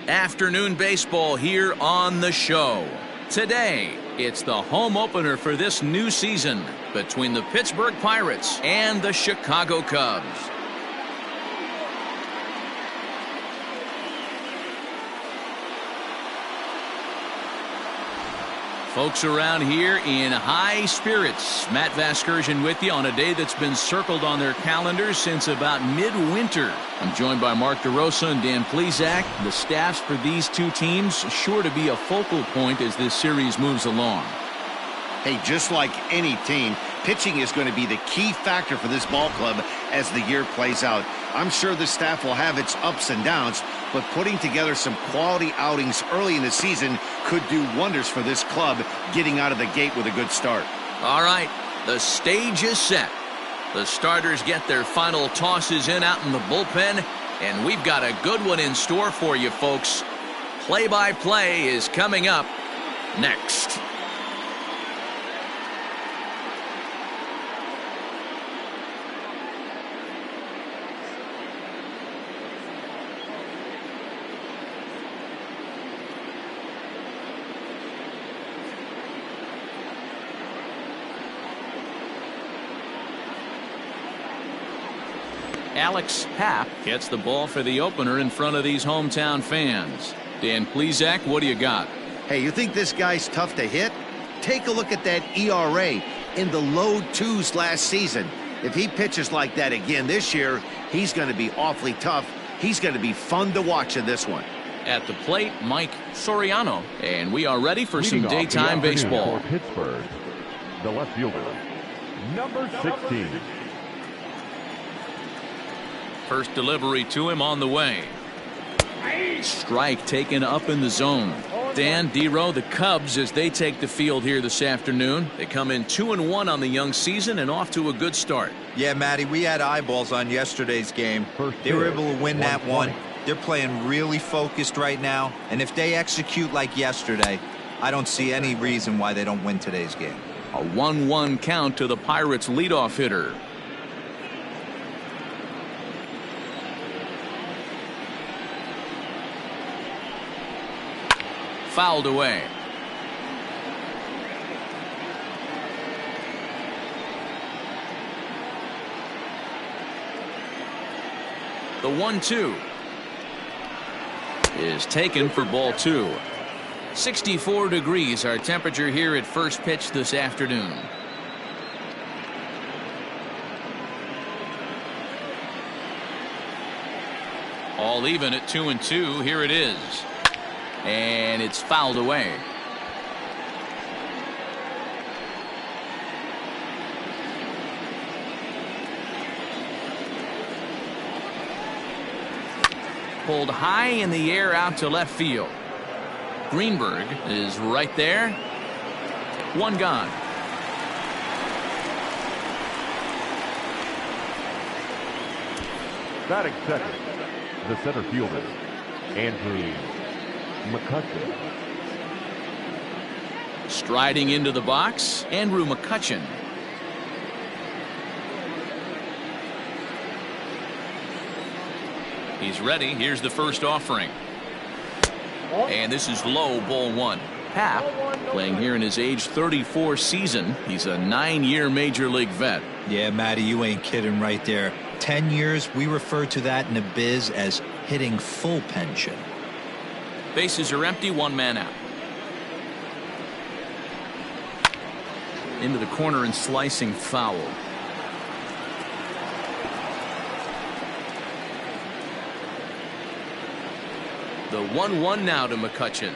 Afternoon baseball here on the show. Today, it's the home opener for this new season between the Pittsburgh Pirates and the Chicago Cubs. Folks around here in high spirits. Matt Vasgersian with you on a day that's been circled on their calendars since about midwinter. I'm joined by Mark DeRosa and Dan Plesac. The staffs for these two teams sure to be a focal point as this series moves along. Hey, just like any team, pitching is going to be the key factor for this ball club as the year plays out. I'm sure the staff will have its ups and downs, but putting together some quality outings early in the season could do wonders for this club getting out of the gate with a good start. All right, the stage is set. The starters get their final tosses in out in the bullpen, and we've got a good one in store for you folks. Play-by-play is coming up next. Alex Happ gets the ball for the opener in front of these hometown fans. Dan Plesac, what do you got? Hey, you think this guy's tough to hit? Take a look at that ERA in the low twos last season. If he pitches like that again this year, he's going to be awfully tough. He's going to be fun to watch in this one. At the plate, Mike Soriano. And we are ready for some daytime baseball. For Pittsburgh, the left fielder, number 16. First delivery to him on the way. Strike taken up in the zone. Dan, Dero, the Cubs as they take the field here this afternoon. They come in 2-1 on the young season and off to a good start. Yeah, Matty, we had eyeballs on yesterday's game. They were able to win that one. They're playing really focused right now, and if they execute like yesterday, I don't see any reason why they don't win today's game. A 1-1 count to the Pirates leadoff hitter. Fouled away. The 1-2 is taken for ball 2. 64 degrees our temperature here at first pitch this afternoon. All even at 2-2. Here it is. And it's fouled away. Pulled high in the air out to left field. Greenberg is right there. One gone. Batting second, the center fielder, Andrew McCutcheon. Striding into the box, Andrew McCutcheon. He's ready. Here's the first offering. And this is low, ball 1. Happ, playing here in his age 34 season. He's a 9-year major league vet. Yeah, Matty, you ain't kidding right there. 10 years, we refer to that in the biz as hitting full pension. Bases are empty, one man out. Into the corner and slicing foul. The 1-1 now to McCutcheon.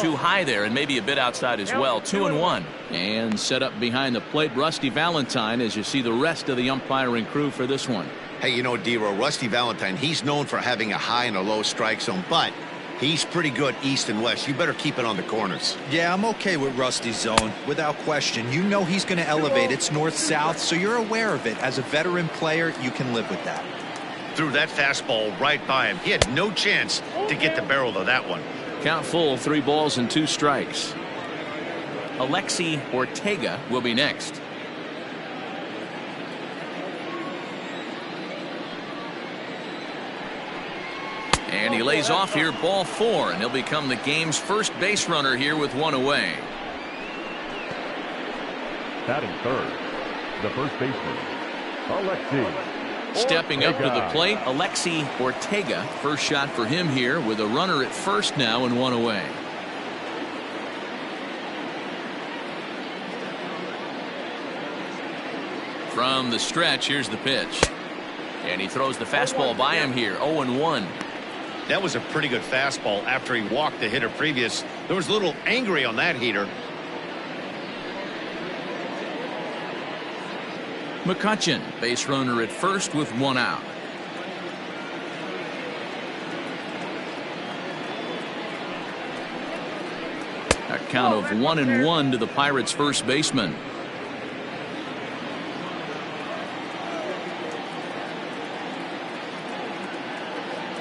Too high there and maybe a bit outside as well. 2-1. And set up behind the plate, Rusty Valentine, as you see the rest of the umpiring crew for this one. Hey, you know, Dero, Rusty Valentine, he's known for having a high and a low strike zone, but he's pretty good east and west. You better keep it on the corners. Yeah, I'm okay with Rusty's zone, without question. You know he's going to elevate. It's north-south, so you're aware of it. As a veteran player, you can live with that. Threw that fastball right by him. He had no chance to get the barrel of that one. Count full, 3 balls and 2 strikes. Alexi Ortega will be next. And he lays off here, ball 4, and he'll become the game's first base runner here with 1 away. Batting third, the first baseman, Alexi. Stepping up to the plate, Alexi Ortega. First shot for him here with a runner at first now and 1 away. From the stretch, here's the pitch. And he throws the fastball by him here, 0-1. That was a pretty good fastball after he walked the hitter previous. There was a little angry on that heater. McCutchen, base runner at first with 1 out. A count of 1-1 to the Pirates' first baseman.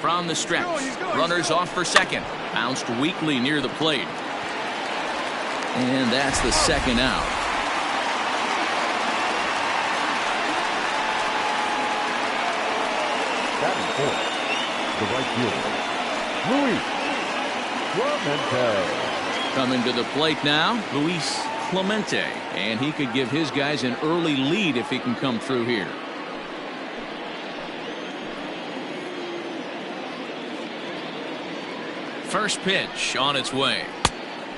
From the stretch, runners off for second. Bounced weakly near the plate. And that's the second out. Batting fourth, the right fielder, Luis Clemente. Coming to the plate now, Luis Clemente. And he could give his guys an early lead if he can come through here. First pitch on its way.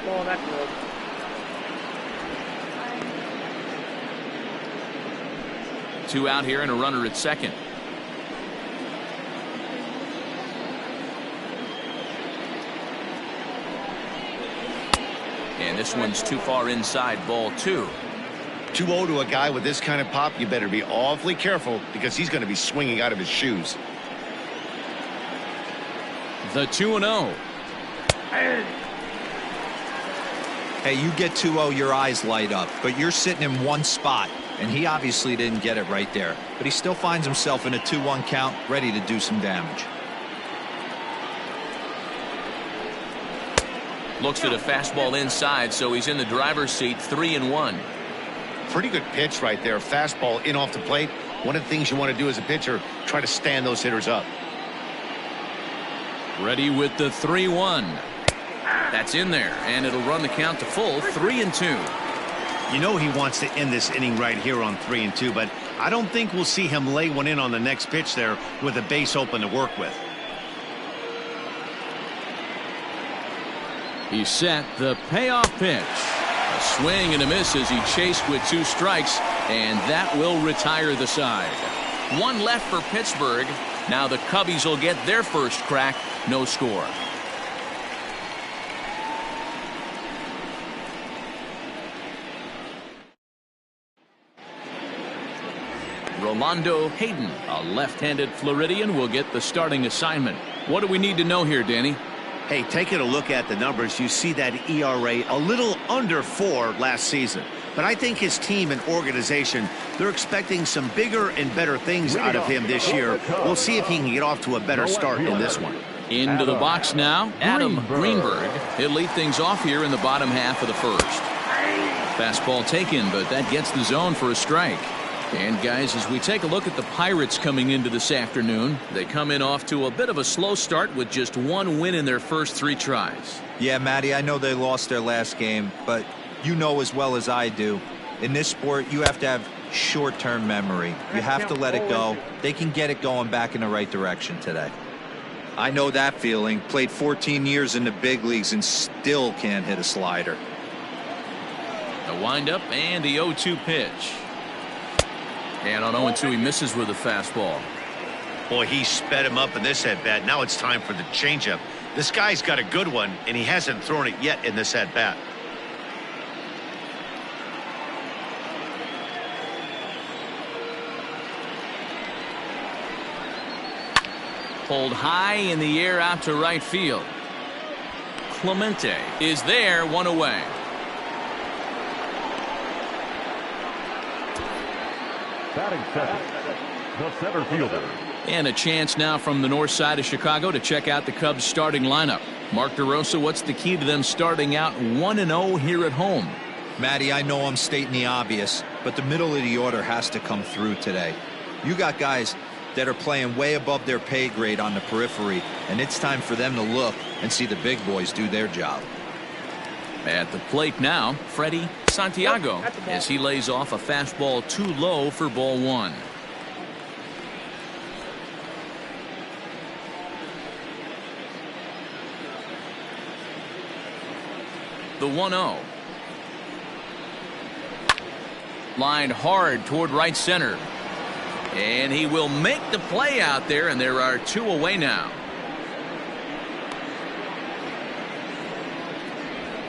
Oh, that's good. Two out here and a runner at second. And this one's too far inside, ball 2. 2-0 to a guy with this kind of pop, you better be awfully careful because he's going to be swinging out of his shoes. The 2-0. Hey, you get 2-0, your eyes light up, but you're sitting in one spot, and he obviously didn't get it right there. But he still finds himself in a 2-1 count, ready to do some damage. Looks at a fastball inside, so he's in the driver's seat, 3-1. Pretty good pitch right there. Fastball in off the plate. One of the things you want to do as a pitcher, try to stand those hitters up. Ready with the 3-1. That's in there, and it'll run the count to full, 3-2. You know he wants to end this inning right here on 3-2, but I don't think we'll see him lay one in on the next pitch there with a base open to work with. He's set the payoff pitch. A swing and a miss as he chased with 2 strikes, and that will retire the side. 1 left for Pittsburgh. Now the Cubbies will get their first crack. No score. Rolando Hayden, a left-handed Floridian, will get the starting assignment. What do we need to know here, Danny? Hey, taking a look at the numbers, you see that ERA a little under 4 last season. But I think his team and organization, they're expecting some bigger and better things out of him this year. We'll see if he can get off to a better start in this one. Into the box now, Adam Greenberg. He'll lead things off here in the bottom half of the first. Fastball taken, but that gets the zone for a strike. And guys, as we take a look at the Pirates coming into this afternoon, they come in off to a bit of a slow start with just 1 win in their first 3 tries. Yeah, Matty, I know they lost their last game, but you know as well as I do, in this sport, you have to have short-term memory. You have to let it go. They can get it going back in the right direction today. I know that feeling. Played 14 years in the big leagues and still can't hit a slider. The windup and the 0-2 pitch. And on 0-2, he misses with a fastball. Boy, he sped him up in this at-bat. Now it's time for the changeup. This guy's got a good one, and he hasn't thrown it yet in this at-bat. Pulled high in the air out to right field. Clemente is there, 1 away. Batting second, the center fielder. And a chance now from the north side of Chicago to check out the Cubs starting lineup. Mark DeRosa, what's the key to them starting out 1-0 here at home? Matty, I know I'm stating the obvious, but the middle of the order has to come through today. You got guys that are playing way above their pay grade on the periphery, and it's time for them to look and see the big boys do their job. At the plate now, Freddie Santiago, as he lays off a fastball too low for ball one. The 1-0. Lined hard toward right center. And he will make the play out there, and there are two away now.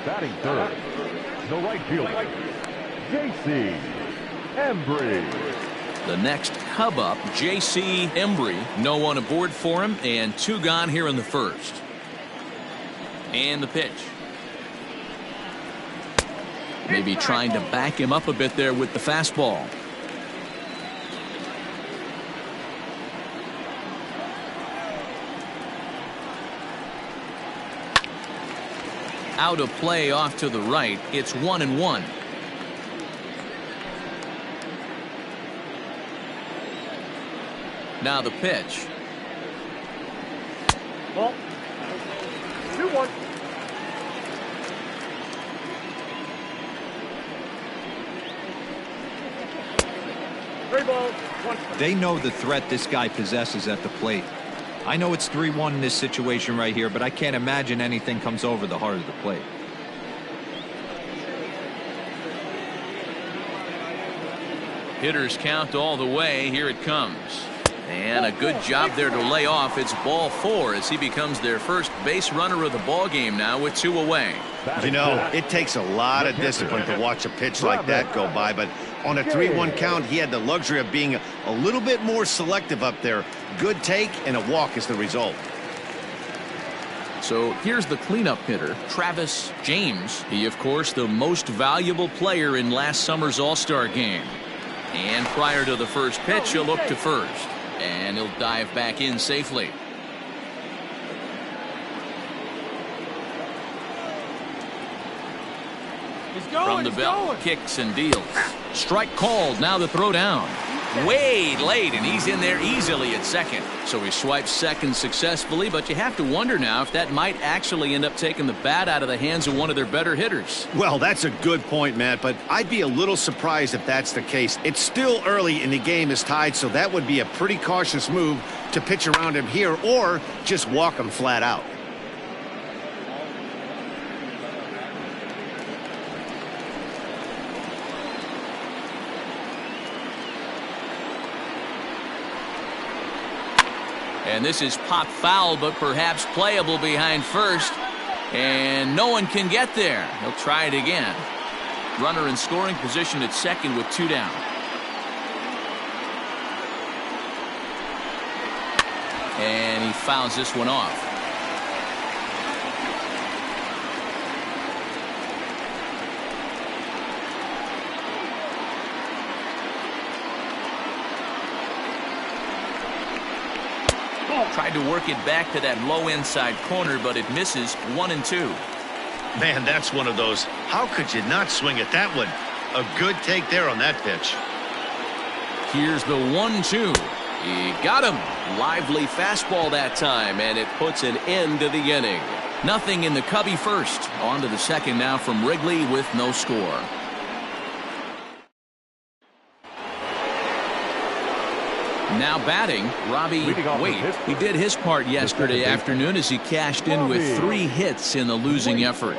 Batting third, the right fielder, J.C. Embry. The next Cub up, J.C. Embry. No one aboard for him, and two gone here in the first. And the pitch. Maybe trying to back him up a bit there with the fastball. Out of play off to the right. It's 1-1. Now the pitch. Ball. 2-1. They know the threat this guy possesses at the plate. I know it's 3-1 in this situation right here, but I can't imagine anything comes over the heart of the plate. Hitters count all the way. Here it comes. And a good job there to lay off. It's ball 4 as he becomes their first base runner of the ball game now with two away. You know, it takes a lot of discipline to watch a pitch like that go by, but on a 3-1 count, he had the luxury of being a little bit more selective up there. Good take, and a walk is the result. So here's the cleanup hitter, Travis James. He, of course, the most valuable player in last summer's All-Star game. And prior to the first pitch, he'll look to first. And he'll dive back in safely. From the belt, kicks and deals. Strike called. Now the throw down. Way late, and he's in there easily at second. So he swipes second successfully, but you have to wonder now if that might actually end up taking the bat out of the hands of one of their better hitters. Well, that's a good point, Matt, but I'd be a little surprised if that's the case. It's still early and the game is tied, so that would be a pretty cautious move to pitch around him here or just walk him flat out. And this is pop foul, but perhaps playable behind first. And no one can get there. He'll try it again. Runner in scoring position at second with two down. And he fouls this one off. Tried to work it back to that low inside corner, but it misses. 1-2. Man, that's one of those. How could you not swing at that one? A good take there on that pitch. Here's the 1-2. He got him. Lively fastball that time, and it puts an end to the inning. Nothing in the Cubby first. On to the second now from Wrigley with no score. Now batting, Robbie Waite. He did his part yesterday afternoon as he cashed in with 3 hits in the losing effort.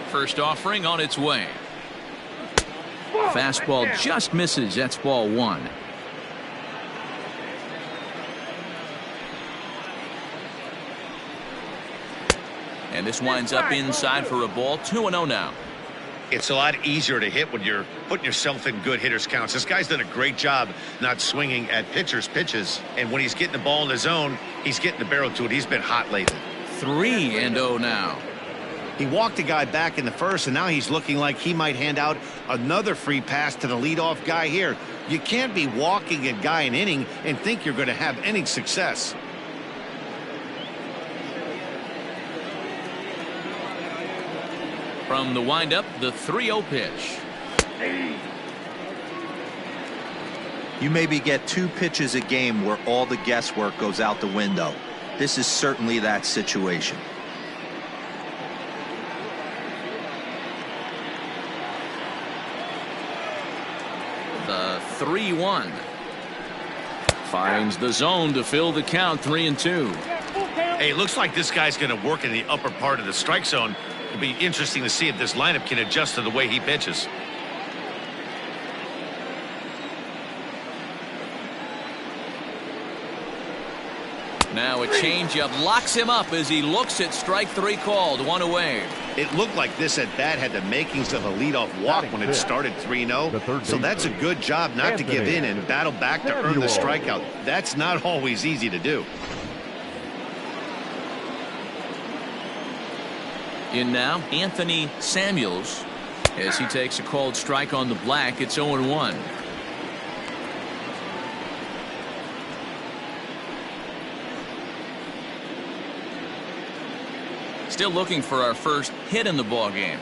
First offering on its way. Fastball just misses. That's ball 1. And this winds up inside for a ball. 2-0 now. It's a lot easier to hit when you're putting yourself in good hitters counts. This guy's done a great job not swinging at pitchers' pitches. And when he's getting the ball in the zone, he's getting the barrel to it. He's been hot lately. 3-0 now. He walked a guy back in the first, and now he's looking like he might hand out another free pass to the leadoff guy here. You can't be walking a guy an inning and think you're going to have any success. From the windup, the 3-0 pitch. You maybe get 2 pitches a game where all the guesswork goes out the window. This is certainly that situation. The 3-1. Finds the zone to fill the count, 3-2. Hey, it looks like this guy's going to work in the upper part of the strike zone. It'll be interesting to see if this lineup can adjust to the way he pitches. Now a changeup locks him up as he looks at strike 3 called. 1 away. It looked like this at bat had the makings of a leadoff walk when it started 3-0. So that's a good job not to give in and battle back to earn the strikeout. That's not always easy to do. In now, Anthony Samuels, as he takes a called strike on the black. It's 0-1. Still looking for our first hit in the ball game.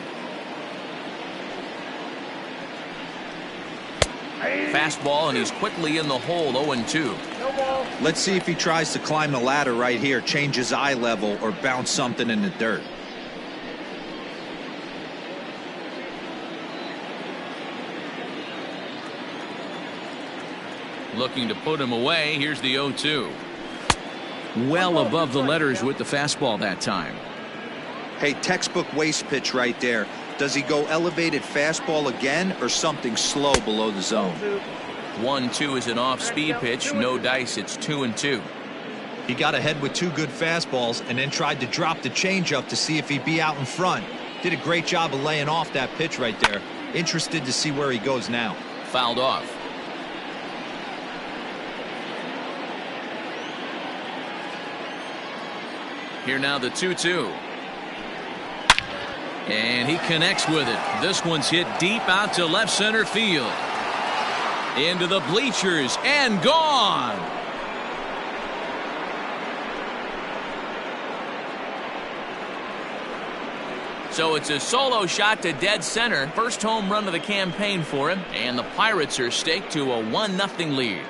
Fastball, and he's quickly in the hole. 0-2. Let's see if he tries to climb the ladder right here, change his eye level, or bounce something in the dirt. Looking to put him away. Here's the 0-2. Well above the letters with the fastball that time. Hey, textbook waste pitch right there. Does he go elevated fastball again or something slow below the zone? 1-2 is an off-speed pitch. No dice. It's 2-2. He got ahead with 2 good fastballs and then tried to drop the changeup to see if he'd be out in front. Did a great job of laying off that pitch right there. Interested to see where he goes now. Fouled off. Here now the 2-2. And he connects with it. This one's hit deep out to left center field. Into the bleachers and gone. So it's a solo shot to dead center. First home run of the campaign for him. And the Pirates are staked to a 1-0 lead.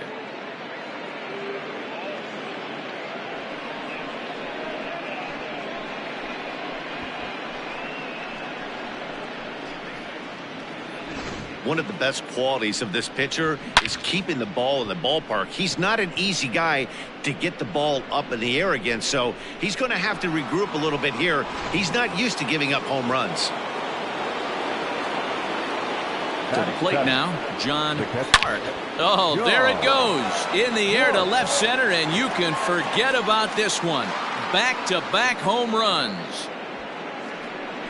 One of the best qualities of this pitcher is keeping the ball in the ballpark. He's not an easy guy to get the ball up in the air again, so he's going to have to regroup a little bit here. He's not used to giving up home runs. To the plate now, John Hart. Oh, there it goes. In the air to left center, and you can forget about this one. Back-to-back home runs.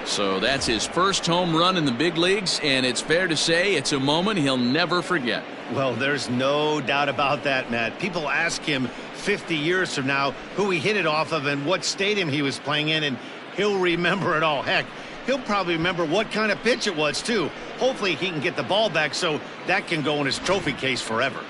So that's his first home run in the big leagues, and it's fair to say it's a moment he'll never forget. Well, there's no doubt about that, Matt. People ask him 50 years from now who he hit it off of and what stadium he was playing in, and he'll remember it all. Heck, he'll probably remember what kind of pitch it was, too. Hopefully he can get the ball back so that can go in his trophy case forever.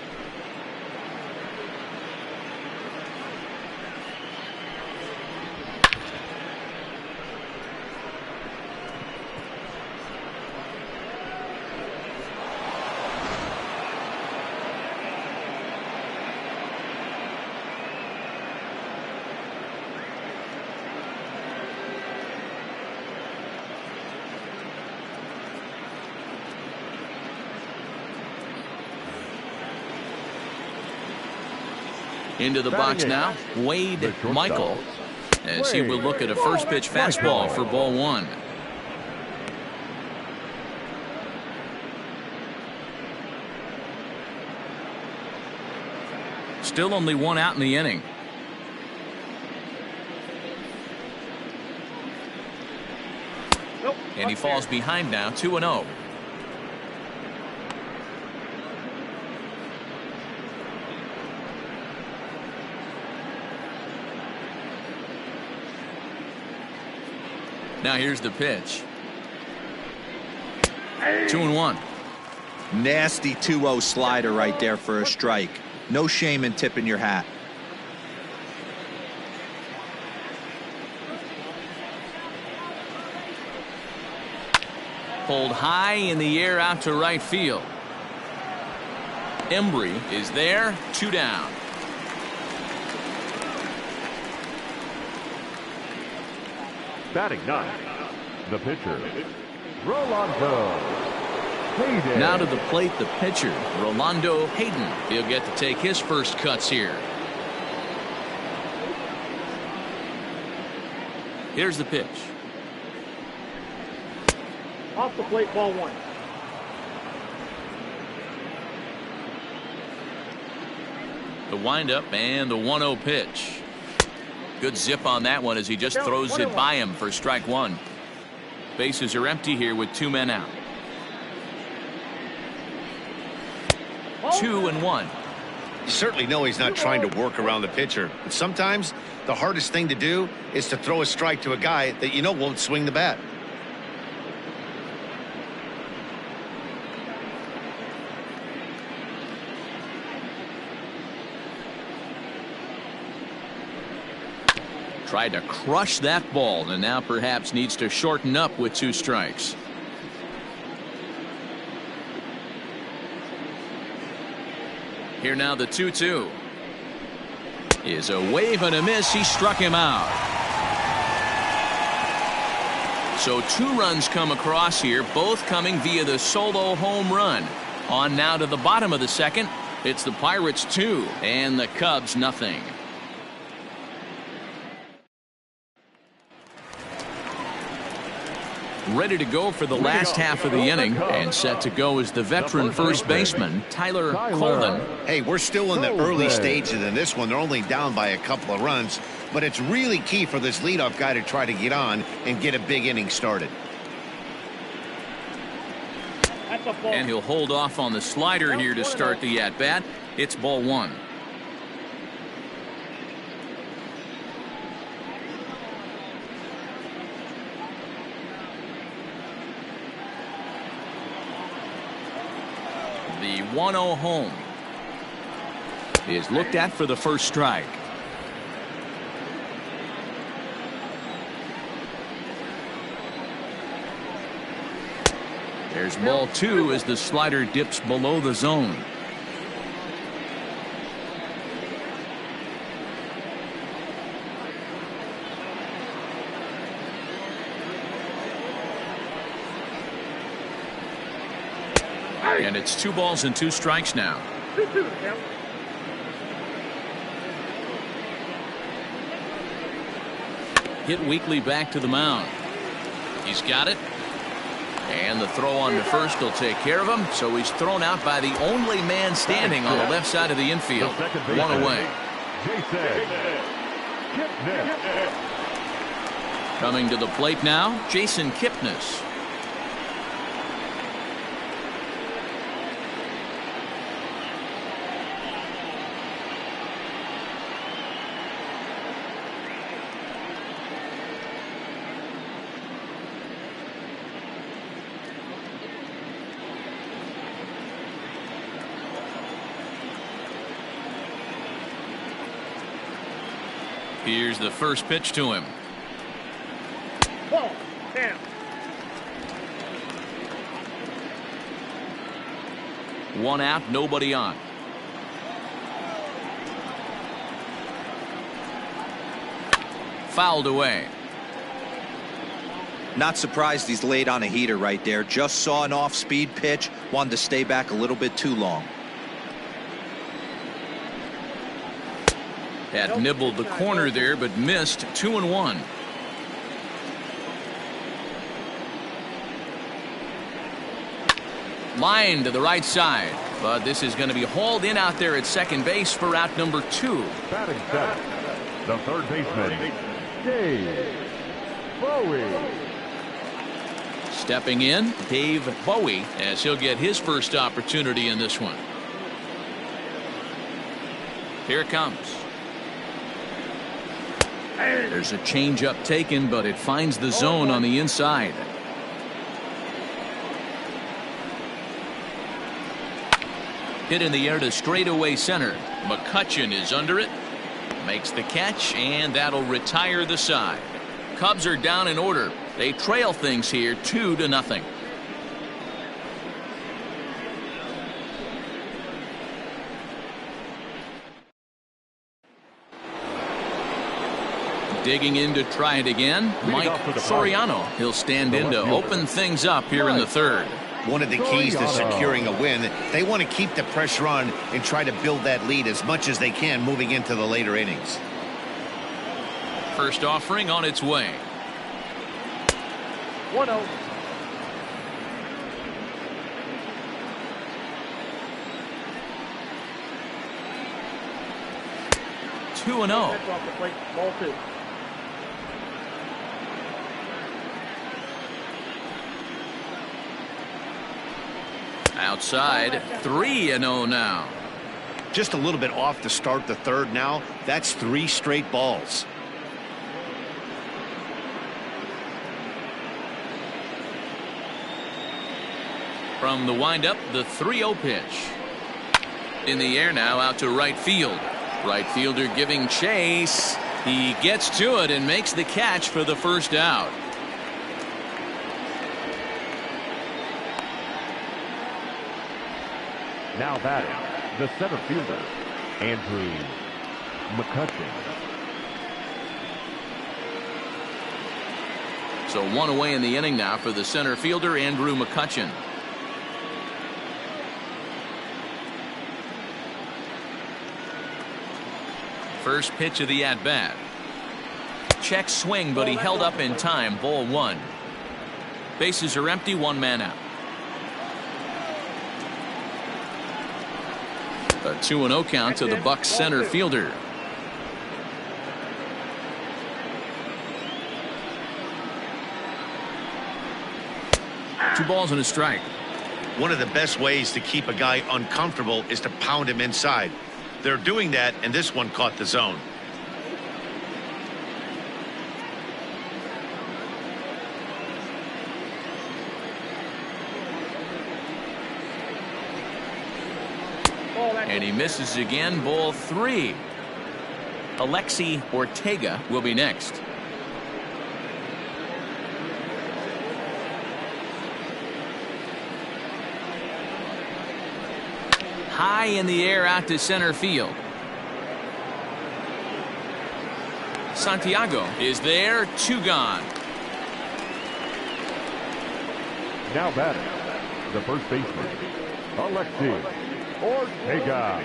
Into the box now, Wade Michael, as he will look at a first pitch fastball for ball 1. Still only 1 out in the inning. And he falls behind now, 2-0. Now here's the pitch. 2-1. Nasty 2-0 slider right there for a strike. No shame in tipping your hat. pulled high in the air out to right field. Embry is there, 2 down. Batting ninth, the pitcher, Rolando Hayden. Now to the plate, the pitcher, Rolando Hayden. He'll get to take his first cuts here. Here's the pitch. Off the plate, ball 1. The windup and the 1-0 pitch. Good zip on that one as he just throws it by him for strike 1. Bases are empty here with 2 men out. 2-1. You certainly know he's not trying to work around the pitcher, but sometimes the hardest thing to do is to throw a strike to a guy that you know won't swing the bat. Tried to crush that ball and now perhaps needs to shorten up with 2 strikes. Here now the 2-2 is a wave and a miss. He struck him out. So 2 runs come across here, both coming via the solo home run. On now to the bottom of the second. It's the Pirates 2 and the Cubs nothing. Ready to go for the last half of the inning and set to go is the veteran first baseman Tyler Colvin. Hey, we're still in the early stages in this one. They're only down by a couple of runs, but it's really key for this leadoff guy to try to get on and get a big inning started. And he'll hold off on the slider here to start the at-bat. It's ball 1. The 1-0 home is looked at for the first strike. There's ball 2 as the slider dips below the zone. And it's 2 balls and 2 strikes now. Hit weakly back to the mound. He's got it. And the throw on to first will take care of him. So he's thrown out by the only man standing on the left side of the infield. 1 away. Coming to the plate now, Jason Kipnis. Here's the first pitch to him. Ball 10. 1 out, nobody on. Fouled away. Not surprised he's laid on a heater right there. Just saw an off-speed pitch. Wanted to stay back a little bit too long. Had nibbled the corner there, but missed. 2-1. Line to the right side, but this is going to be hauled in out there at second base for out number 2. Batting seventh, the third baseman, Dave Bowie. Stepping in, Dave Bowie, as he'll get his first opportunity in this one. Here it comes. There's a changeup taken, but it finds the zone on the inside. Hit in the air to straightaway center. McCutchen is under it. Makes the catch, and that'll retire the side. Cubs are down in order. They trail things here 2-0. Digging in to try it again, Mike Soriano. He'll stand in to open things up here in the third. One of the keys to securing a win, they want to keep the pressure on and try to build that lead as much as they can moving into the later innings. First offering on its way. 1-0. Two and 0. Off the plate, ball 2. Outside, 3-0 now. Just a little bit off to start the third now. That's 3 straight balls. From the windup, the 3-0 pitch. In the air now, out to right field. Right fielder giving chase. He gets to it and makes the catch for the first out. Now batting, the center fielder, Andrew McCutcheon. So 1 away in the inning now for the center fielder, Andrew McCutcheon. First pitch of the at-bat. Check swing, but he held up in time. Ball 1. Bases are empty, 1 man out. A 2-0 count to the Bucs center fielder. Two balls and a strike. One of the best ways to keep a guy uncomfortable is to pound him inside. They're doing that, and this one caught the zone. And he misses again. Ball 3. Alexi Ortega will be next. High in the air out to center field. Santiago is there. 2 gone. Now batting, the first baseman, Alexi Ortega.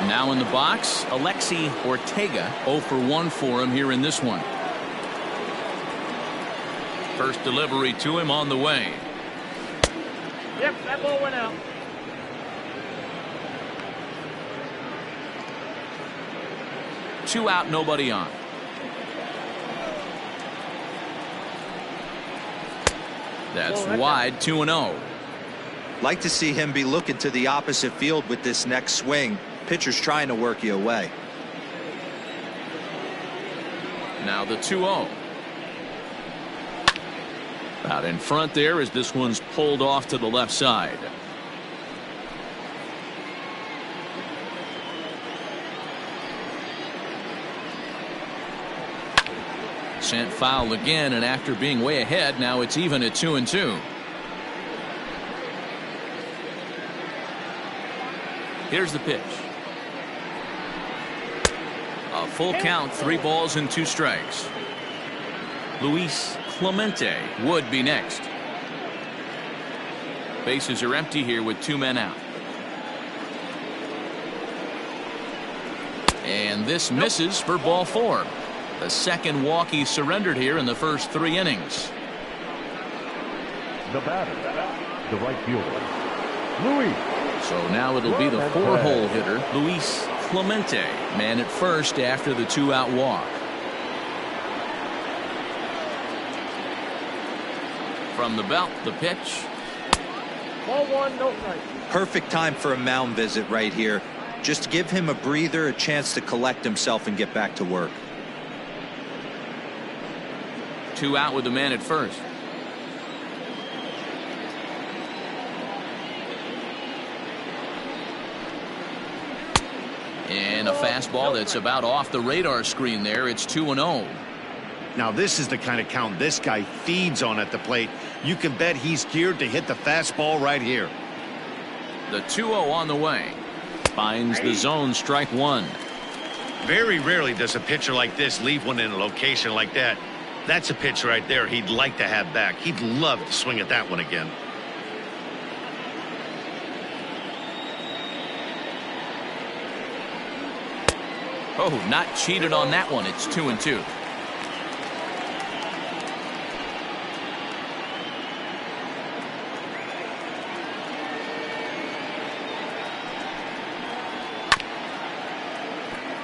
Now in the box, Alexi Ortega. 0 for 1 for him here in this one. First delivery to him on the way. Yep, that ball went out. Two out, nobody on. That's wide. 2-0. Like to see him be looking to the opposite field with this next swing. Pitcher's trying to work you away. Now the 2-0. Out in front there as this one's pulled off to the left side. Sent foul again, and after being way ahead, now it's even at 2-2. Here's the pitch. A full count, 3 balls and 2 strikes. Luis Clemente would be next. Bases are empty here with 2 men out. And this misses for ball 4. The second walk he surrendered here in the first 3 innings. The batter, the right fielder, Luis. So now it'll be the 4-hole hitter, Luis Clemente, man at first after the 2-out walk. From the belt, the pitch. Ball 1, no strike. Perfect time for a mound visit right here. Just give him a breather, a chance to collect himself and get back to work. 2 out with the man at first. And a fastball that's about off the radar screen there. It's 2-0. Now this is the kind of count this guy feeds on at the plate. You can bet he's geared to hit the fastball right here. The 2-0 on the way. Finds the zone, strike 1. Very rarely does a pitcher like this leave one in a location like that. That's a pitch right there he'd like to have back. He'd love to swing at that one again. Oh, not cheated on that one. It's 2-2.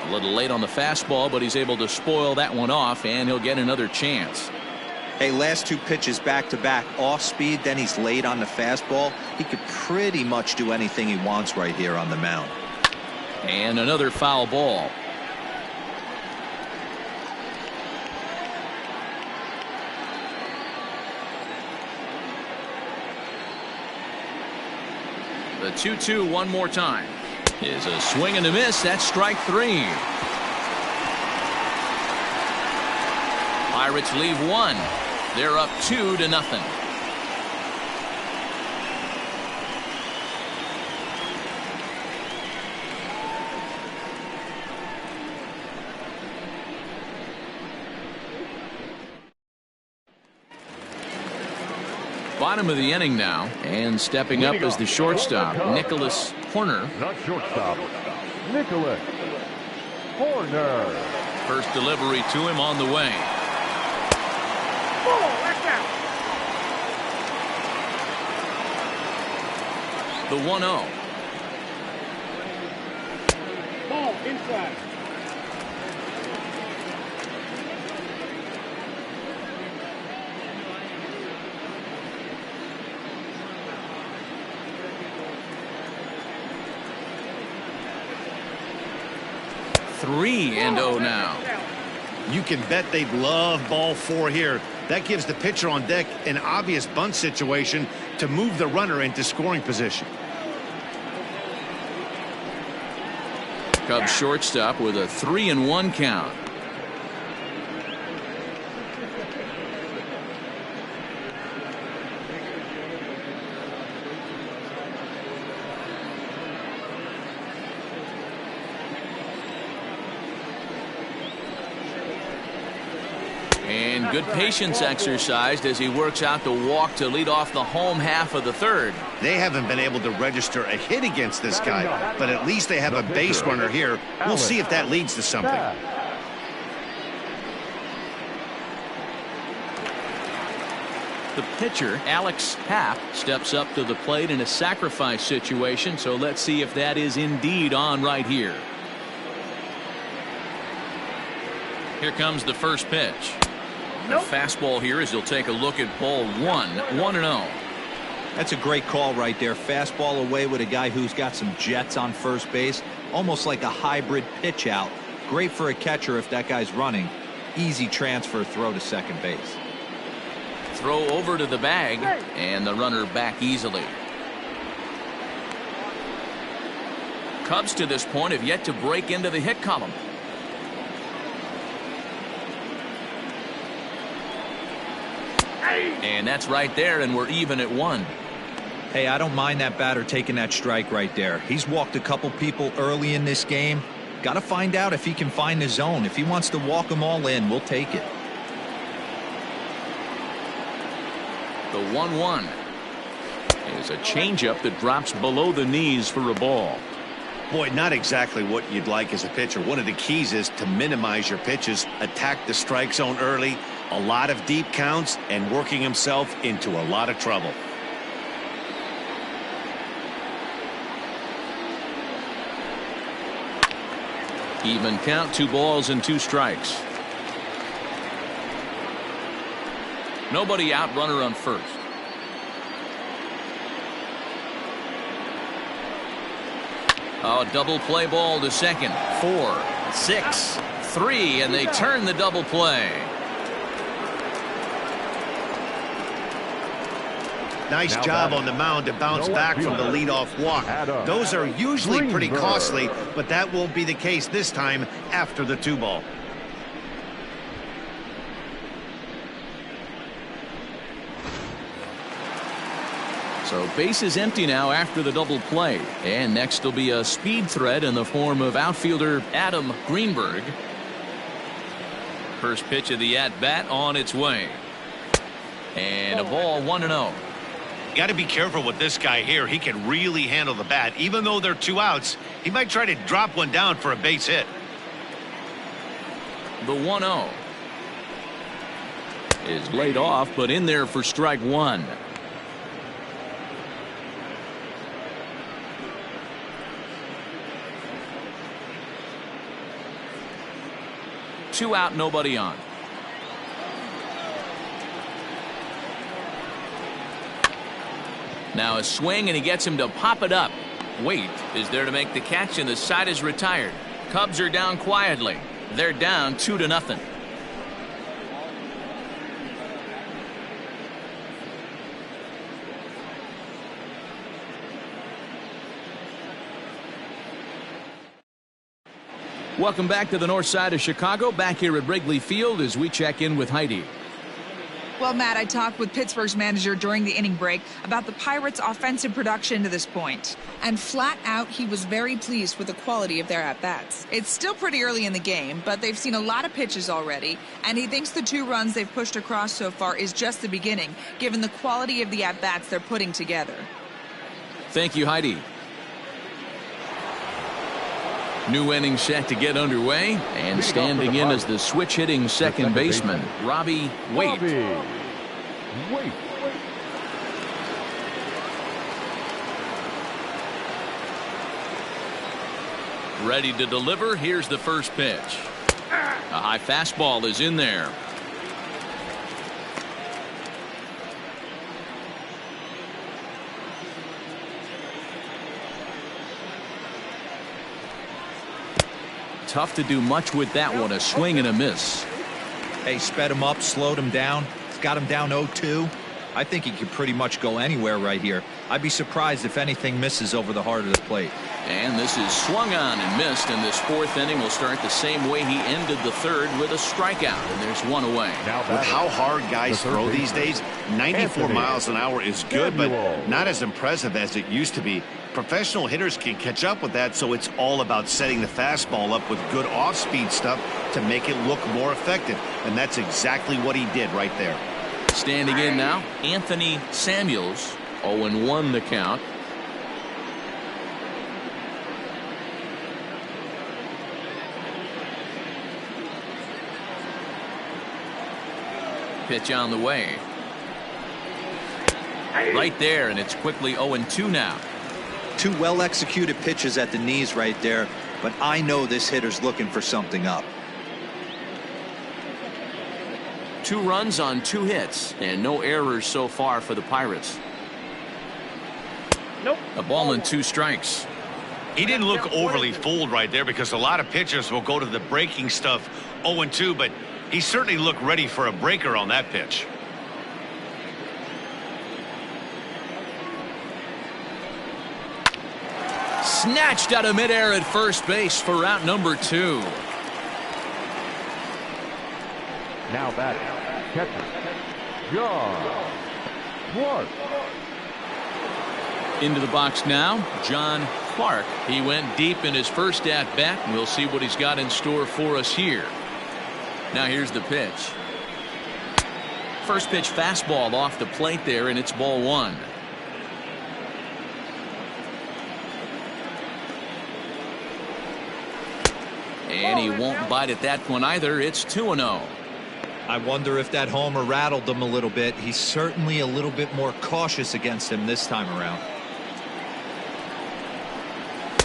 A little late on the fastball, but he's able to spoil that one off, and he'll get another chance. Hey, last two pitches back to back, off speed, then he's late on the fastball. He could pretty much do anything he wants right here on the mound. And another foul ball. The 2-2 one more time. Is a swing and a miss. That's strike 3. Pirates leave 1. They're up 2-0. Bottom of the inning now, and stepping up as the shortstop, Nicholas Horner. The shortstop, Nicholas Horner. First delivery to him on the way. Ball, that's out. The 1-0. Ball, inside. Three and 0 now. You can bet they'd love ball 4 here. That gives the pitcher on deck an obvious bunt situation to move the runner into scoring position. Cubs shortstop with a 3-1 count. And good patience exercised as he works out the walk to lead off the home half of the third. They haven't been able to register a hit against this guy, but at least they have a base runner here. We'll see if that leads to something. The pitcher, Alex Happ, steps up to the plate in a sacrifice situation, so let's see if that is indeed on right here. Here comes the first pitch. The fastball here as he'll take a look at ball 1, 1-0. That's a great call right there. Fastball away with a guy who's got some jets on first base. Almost like a hybrid pitch out. Great for a catcher if that guy's running. Easy transfer throw to second base. Throw over to the bag, and the runner back easily. Cubs to this point have yet to break into the hit column. And that's right there, and we're even at 1. Hey, I don't mind that batter taking that strike right there. He's walked a couple people early in this game. Got to find out if he can find the zone. If he wants to walk them all in, we'll take it. The 1-1 is a changeup that drops below the knees for a ball. Boy, not exactly what you'd like as a pitcher. One of the keys is to minimize your pitches, attack the strike zone early, a lot of deep counts, and working himself into a lot of trouble. Even count, 2 balls and 2 strikes. Nobody out, runner on first. Oh, double play ball to second. 4, 6, 3, and they turn the double play. Nice job on the mound to bounce back from the leadoff walk. Those are usually pretty costly, but that won't be the case this time after the 2-ball. So base is empty now after the double play. And next will be a speed threat in the form of outfielder Adam Greenberg. First pitch of the at-bat on its way. And a ball 1-0. You got to be careful with this guy here. He can really handle the bat. Even though they're 2 outs, he might try to drop one down for a base hit. The 1-0 is laid off, but in there for strike one. Two out, nobody on. Now a swing, and he gets him to pop it up. Wait is there to make the catch, and the side is retired. Cubs are down quietly. They're down 2-0. Welcome back to the north side of Chicago. Back here at Wrigley Field as we check in with Heidi. Well, Matt, I talked with Pittsburgh's manager during the inning break about the Pirates' offensive production to this point. And flat out, he was very pleased with the quality of their at-bats. It's still pretty early in the game, but they've seen a lot of pitches already. And he thinks the 2 runs they've pushed across so far is just the beginning, given the quality of the at-bats they're putting together. Thank you, Heidi. New inning set to get underway, and standing in as the switch-hitting second baseman, Robbie Waite. Ready to deliver. Here's the first pitch. A high fastball is in there. Tough to do much with that one. A swing and a miss. Hey, sped him up, slowed him down. It's got him down 0-2. I think he could pretty much go anywhere right here. I'd be surprised if anything misses over the heart of the plate. And this is swung on and missed, and this 4th inning will start the same way he ended the 3rd, with a strikeout, and there's one away. With how hard guys throw these days, 94 miles an hour is good, but not as impressive as it used to be. Professional hitters can catch up with that, so it's all about setting the fastball up with good off-speed stuff to make it look more effective, and that's exactly what he did right there. Standing in now, Anthony Samuels. 0-1 the count. Pitch on the way. Right there, and it's quickly 0-2 now. 2 well-executed pitches at the knees right there, but I know this hitter's looking for something up. 2 runs on 2 hits, and no errors so far for the Pirates. Nope. A ball and 2 strikes. He didn't look overly fooled right there, because a lot of pitchers will go to the breaking stuff 0-2, but he certainly looked ready for a breaker on that pitch. Snatched out of midair at first base for out number 2. Now batting, catcher, John Clark. Into the box now, John Clark. He went deep in his first at-bat. We'll see what he's got in store for us here. Now here's the pitch. First pitch fastball off the plate there, and it's ball 1. And he won't bite at that one either. It's 2-0. I wonder if that homer rattled him a little bit. He's certainly a little bit more cautious against him this time around.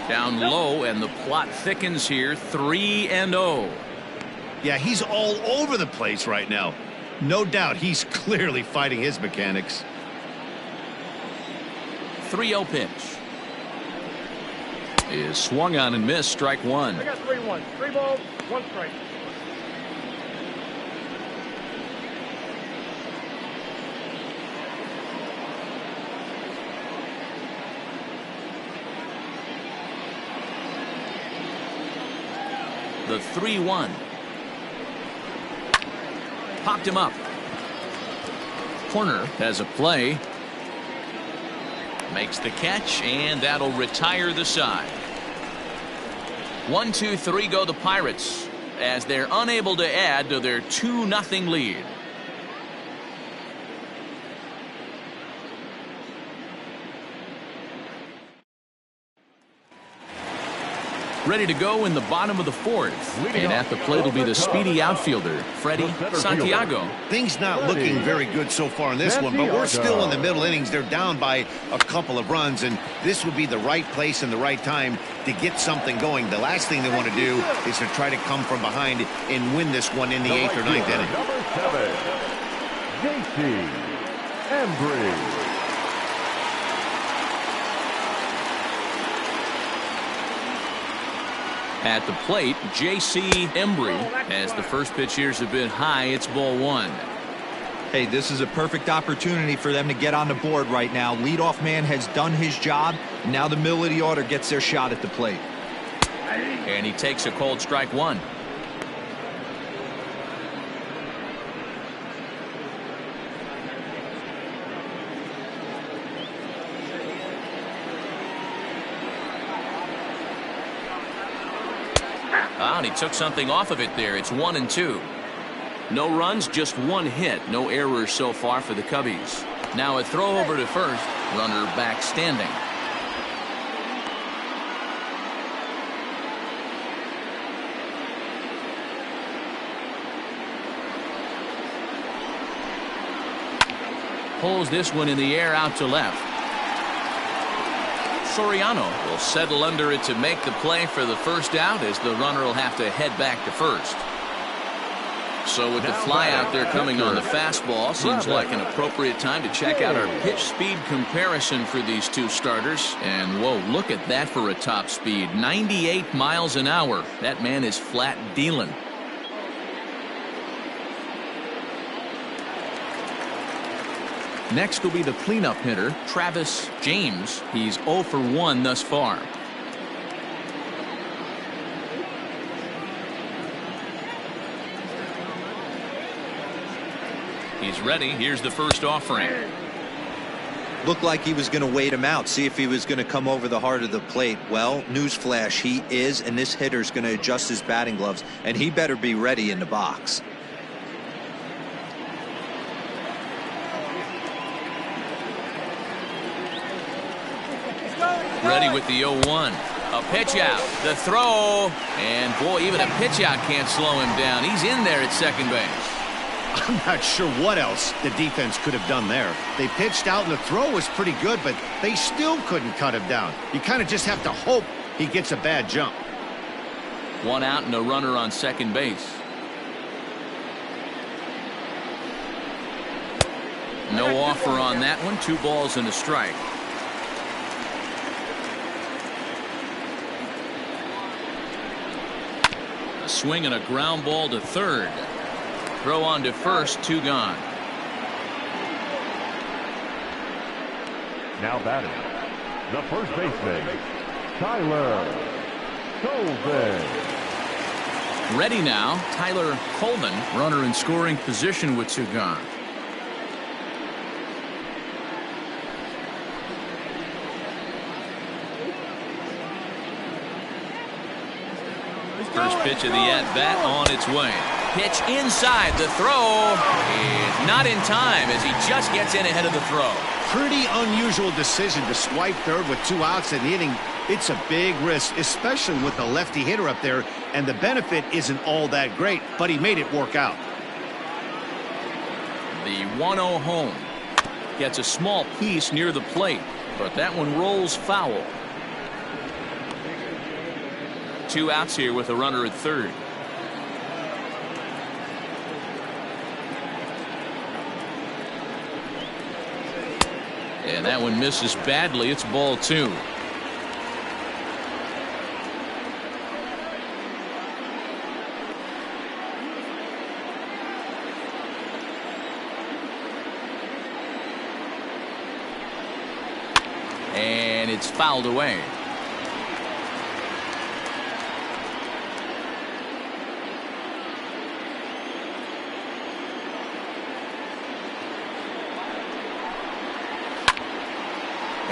Down low, and the plot thickens here. 3-0. Yeah, he's all over the place right now. No doubt he's clearly fighting his mechanics. 3-0 pitch is swung on and missed. Strike 1. I got 3-1. 3 balls, 1 strike. The 3-1. Popped him up. Corner has a play. Makes the catch, and that'll retire the side. 1-2-3 go the Pirates as they're unable to add to their 2-0 lead. Ready to go in the bottom of the fourth. And at the plate will be the speedy outfielder, Freddie Santiago. Things not looking very good so far in this one, but we're still in the middle innings. They're down by a couple of runs, and this would be the right place and the right time to get something going. The last thing they want to do is to try to come from behind and win this one in the 8th or 9th inning. Number 7, JP. At the plate, J.C. Embry, as the first pitch here is a bit high. It's ball 1. Hey, this is a perfect opportunity for them to get on the board right now. Leadoff man has done his job. Now the middle of the order gets their shot at the plate. And he takes a cold strike 1. And he took something off of it there. It's 1-2. No runs, just 1 hit. No errors so far for the Cubbies. Now a throw over to first. Runner back standing. Pulls this one in the air out to left. Soriano will settle under it to make the play for the first out, as the runner will have to head back to first. So with the fly out there coming on the fastball, seems like an appropriate time to check out our pitch speed comparison for these two starters. And whoa, look at that for a top speed. 98 miles an hour. That man is flat dealing. Next will be the cleanup hitter, Travis James. He's 0 for 1 thus far. He's ready. Here's the first offering. Looked like he was going to wait him out, see if he was going to come over the heart of the plate. Well, newsflash, he is, and this hitter's going to adjust his batting gloves, and he better be ready in the box. Ready with the 0-1. A pitch out. The throw. And boy, even a pitch out can't slow him down. He's in there at second base. I'm not sure what else the defense could have done there. They pitched out and the throw was pretty good, but they still couldn't cut him down. You kind of just have to hope he gets a bad jump. 1 out and a runner on second base. No offer on that one. 2 balls and a strike. A swing and a ground ball to third. Throw on to first, 2 gone. Now batting, the first baseman, Tyler Colvin. Ready now, Tyler Coleman, runner in scoring position with 2 gone. First pitch of the at-bat on its way. Pitch inside. The throw is not in time as he just gets in ahead of the throw. Pretty unusual decision to swipe third with 2 outs in the inning. It's a big risk, especially with the lefty hitter up there, and the benefit isn't all that great, but he made it work out. The 1-0 home. Gets a small piece near the plate, but that one rolls foul. 2 outs here with a runner at third. And that one misses badly. It's ball 2. And it's fouled away.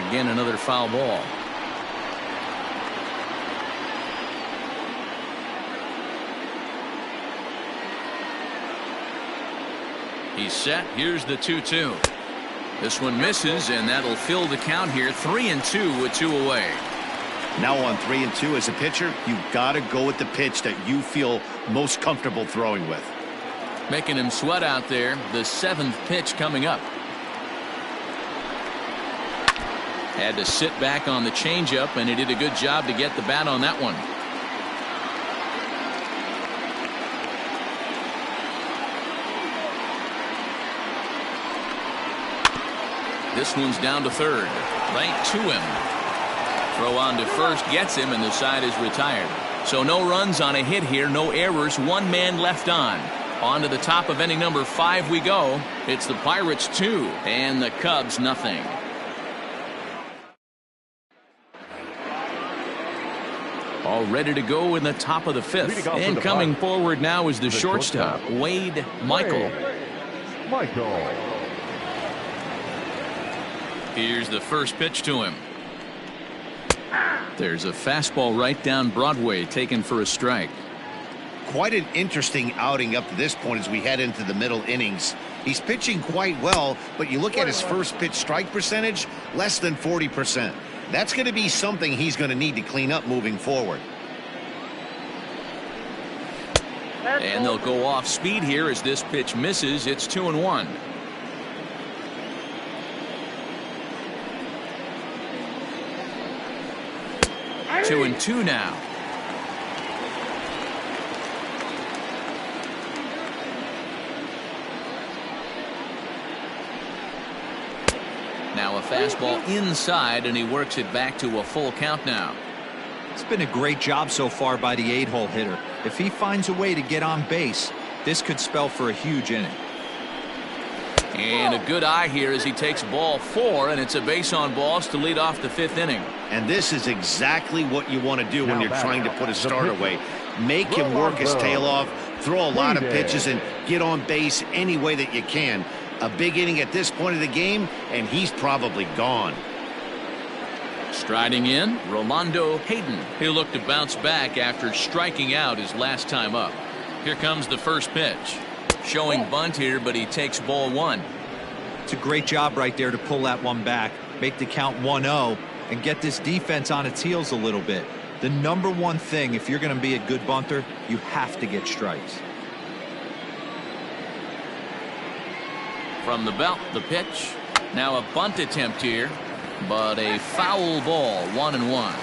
Again, another foul ball. He's set. Here's the 2-2. This one misses, and that'll fill the count here. 3-2 with 2 away. Now on 3-2 as a pitcher, you've got to go with the pitch that you feel most comfortable throwing with. Making him sweat out there. The 7th pitch coming up. Had to sit back on the changeup, and he did a good job to get the bat on that one. This one's down to third. Right to him. Throw on to first gets him, and the side is retired. So no runs on a hit here, no errors, 1 man left on. On to the top of inning number 5 we go. It's the Pirates 2 and the Cubs nothing. All ready to go in the top of the 5th. And coming forward now is the shortstop, Wade Michael. Here's the first pitch to him. There's a fastball right down Broadway, taken for a strike. Quite an interesting outing up to this point as we head into the middle innings. He's pitching quite well, but you look at his first pitch strike percentage, less than 40%. That's going to be something he's going to need to clean up moving forward. And they'll go off speed here as this pitch misses. It's 2-1. 2-2 now. Now a fastball inside, and he works it back to a full count now. It's been a great job so far by the 8-hole hitter. If he finds a way to get on base, this could spell for a huge inning. And a good eye here as he takes ball 4, and it's a base on balls to lead off the 5th inning. And this is exactly what you want to do when you're trying to put a start away. Make him work his tail off, throw a lot of pitches, and get on base any way that you can. A big inning at this point of the game, and he's probably gone. Striding in, Rolando Hayden. He'll look to bounce back after striking out his last time up. Here comes the first pitch. Showing bunt here, but he takes ball 1. It's a great job right there to pull that one back, make the count 1-0, and get this defense on its heels a little bit. The number one thing, if you're going to be a good bunter, you have to get strikes. From the belt, the pitch. Now a bunt attempt here, but a foul ball, 1-1.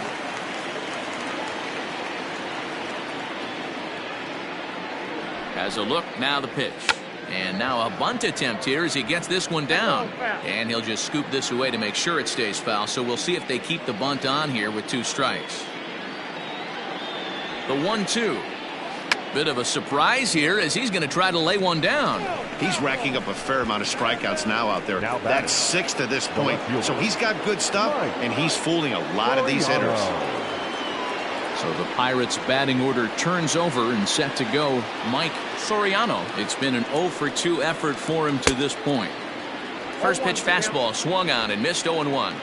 Has a look, now the pitch. And now a bunt attempt here as he gets this one down. And he'll just scoop this away to make sure it stays foul. So we'll see if they keep the bunt on here with 2 strikes. The 1-2. Bit of a surprise here as he's going to try to lay one down. He's racking up a fair amount of strikeouts now out there. That's 6 to this point. So he's got good stuff, and he's fooling a lot of these hitters. So the Pirates batting order turns over and set to go Mike Soriano. It's been an 0-for-2 effort for him to this point. First pitch fastball swung on and missed. 0-1.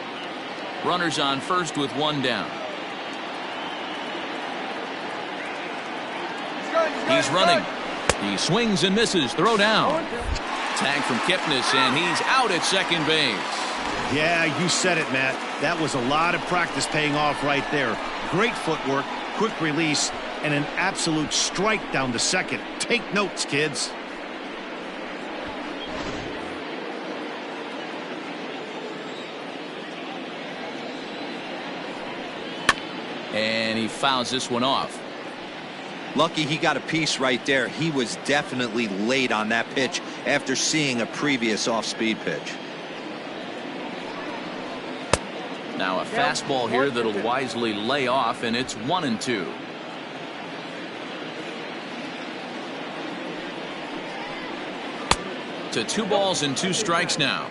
Runners on first with 1 down. He's running. He swings and misses. Throw down. Tag from Kipnis, and he's out at second base. Yeah, you said it, Matt. That was a lot of practice paying off right there. Great footwork, quick release, and an absolute strike down to second. Take notes, kids. And he fouls this one off. Lucky he got a piece right there. He was definitely late on that pitch after seeing a previous off-speed pitch. Now a fastball here that'll wisely lay off, and it's 1-2. To 2 balls and 2 strikes now.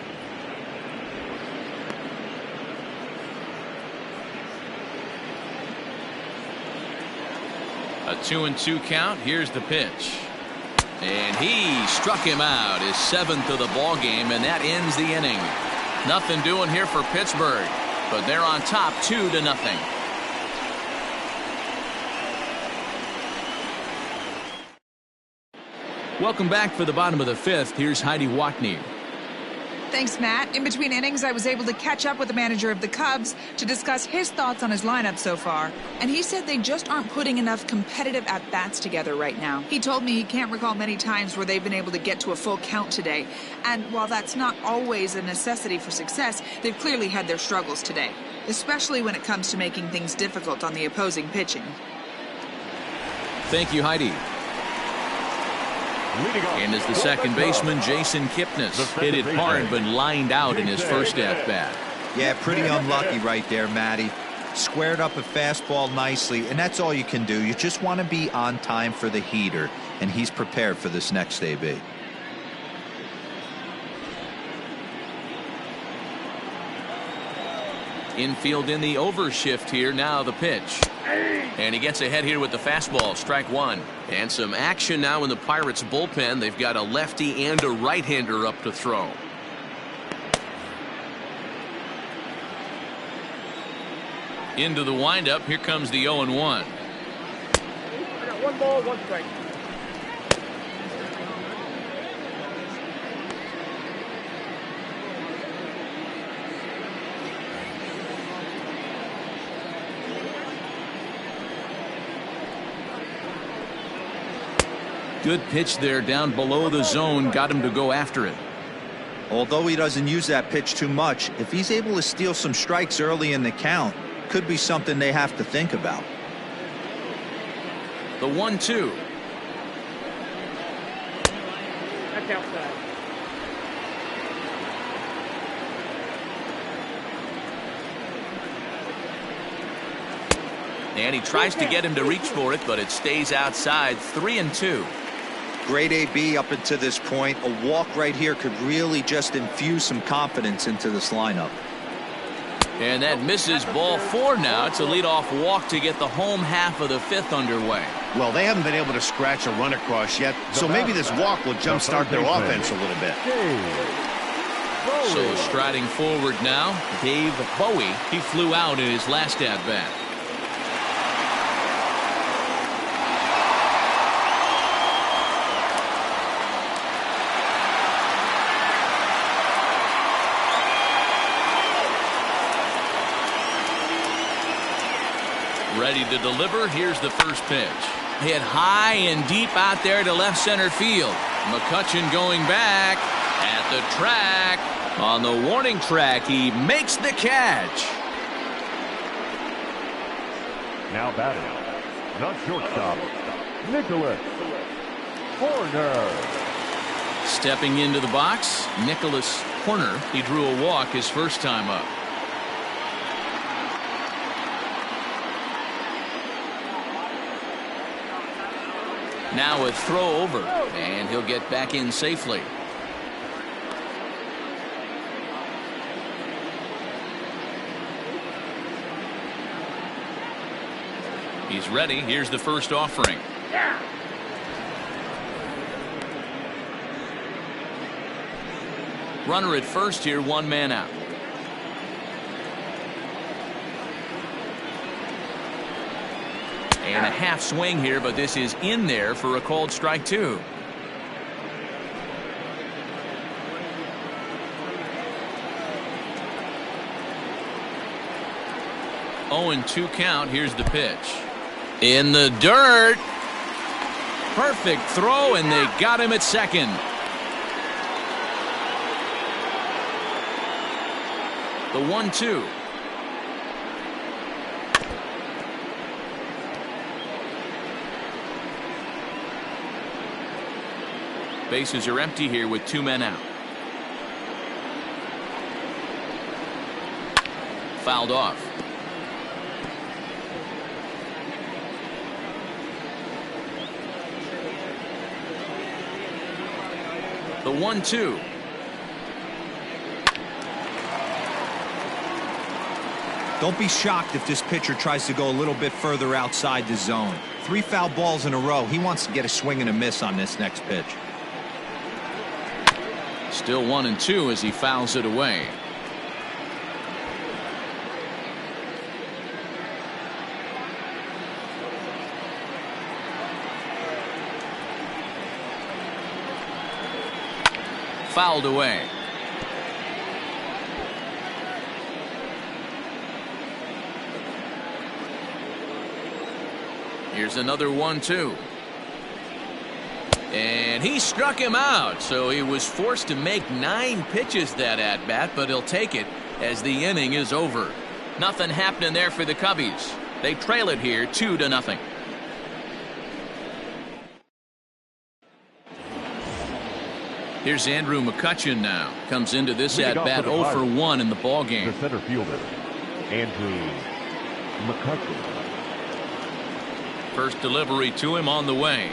A 2-2 count. Here's the pitch. And he struck him out, his 7th of the ball game, and that ends the inning. Nothing doing here for Pittsburgh. but they're on top 2-0. Welcome back for the bottom of the 5th. Here's Heidi Watney. Thanks, Matt. In between innings, I was able to catch up with the manager of the Cubs to discuss his thoughts on his lineup so far. And he said they just aren't putting enough competitive at-bats together right now. He told me he can't recall many times where they've been able to get to a full count today. And while that's not always a necessity for success, they've clearly had their struggles today, especially when it comes to making things difficult on the opposing pitching. Thank you, Heidi. And as the second baseman, Jason Kipnis hit it hard but lined out in his first at-bat. Yeah, pretty unlucky right there, Matty. Squared up a fastball nicely, and that's all you can do. You just want to be on time for the heater, and he's prepared for this next AB. Infield in the overshift here. Now the pitch. And he gets ahead here with the fastball. Strike one. And some action now in the Pirates bullpen. They've got a lefty and a right-hander up to throw. Into the windup. Here comes the 0-1. I got 1 ball, 1 strike. Good pitch there down below the zone. Got him to go after it. Although he doesn't use that pitch too much, if he's able to steal some strikes early in the count, could be something they have to think about. The 1-2. That's outside. And he tries to get him to reach for it, but it stays outside. 3-2. Great AB up until this point. A walk right here could really just infuse some confidence into this lineup. And that misses. Ball 4 now. It's a leadoff walk to get the home half of the 5th underway. Well, they haven't been able to scratch a run across yet, so maybe this walk will jumpstart their offense a little bit. So striding forward now, Dave Bowie. He flew out in his last at-bat. Ready to deliver. Here's the first pitch. Hit high and deep out there to left center field. McCutchen going back at the track. On the warning track, he makes the catch. Now batting, not shortstop, Nicholas Horner. Stepping into the box, Nicholas Horner. He drew a walk his first time up. Now a throw over, and he'll get back in safely. He's ready. Here's the first offering. Runner at first here, 1 man out. And a half swing here, but this is in there for a called strike 2. Oh, and 2 count. Here's the pitch. In the dirt. Perfect throw, and they got him at second. The 1-2. Bases are empty here with 2 men out. Fouled off. The 1-2. Don't be shocked if this pitcher tries to go a little bit further outside the zone. 3 foul balls in a row. He wants to get a swing and a miss on this next pitch. Still 1-2 as he fouls it away. fouled away. Here's another 1-2. And he struck him out, so he was forced to make 9 pitches that at bat, but he'll take it as the inning is over. Nothing happening there for the Cubbies. They trail it here 2-0. Here's Andrew McCutchen now. Comes into this at bat 0 for 1 in the ball game. The center fielder, Andrew McCutchen. First delivery to him on the way.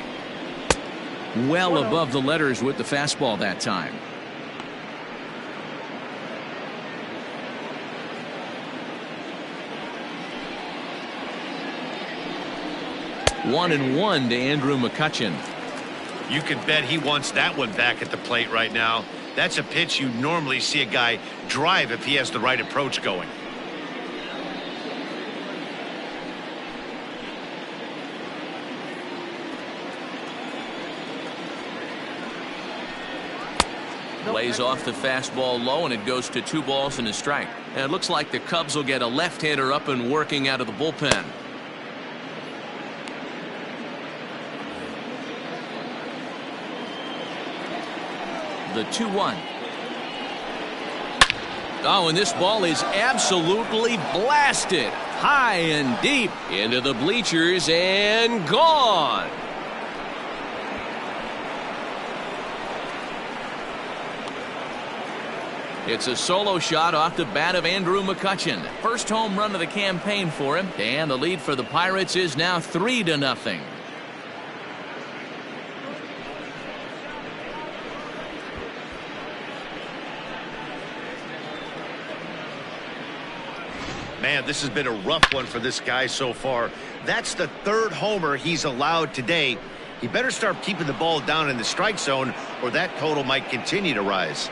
Well above the letters with the fastball that time. One and one to Andrew McCutchen. You can bet he wants that one back at the plate right now. That's a pitch you normally see a guy drive if he has the right approach going. Lays off the fastball low, and it goes to 2 balls and a strike. And it looks like the Cubs will get a left-hander up and working out of the bullpen. The 2-1. Oh, and this ball is absolutely blasted high and deep into the bleachers and gone. It's a solo shot off the bat of Andrew McCutchen. First home run of the campaign for him, and the lead for the Pirates is now 3-0. Man, this has been a rough one for this guy so far. That's the 3rd homer he's allowed today. He better start keeping the ball down in the strike zone, or that total might continue to rise.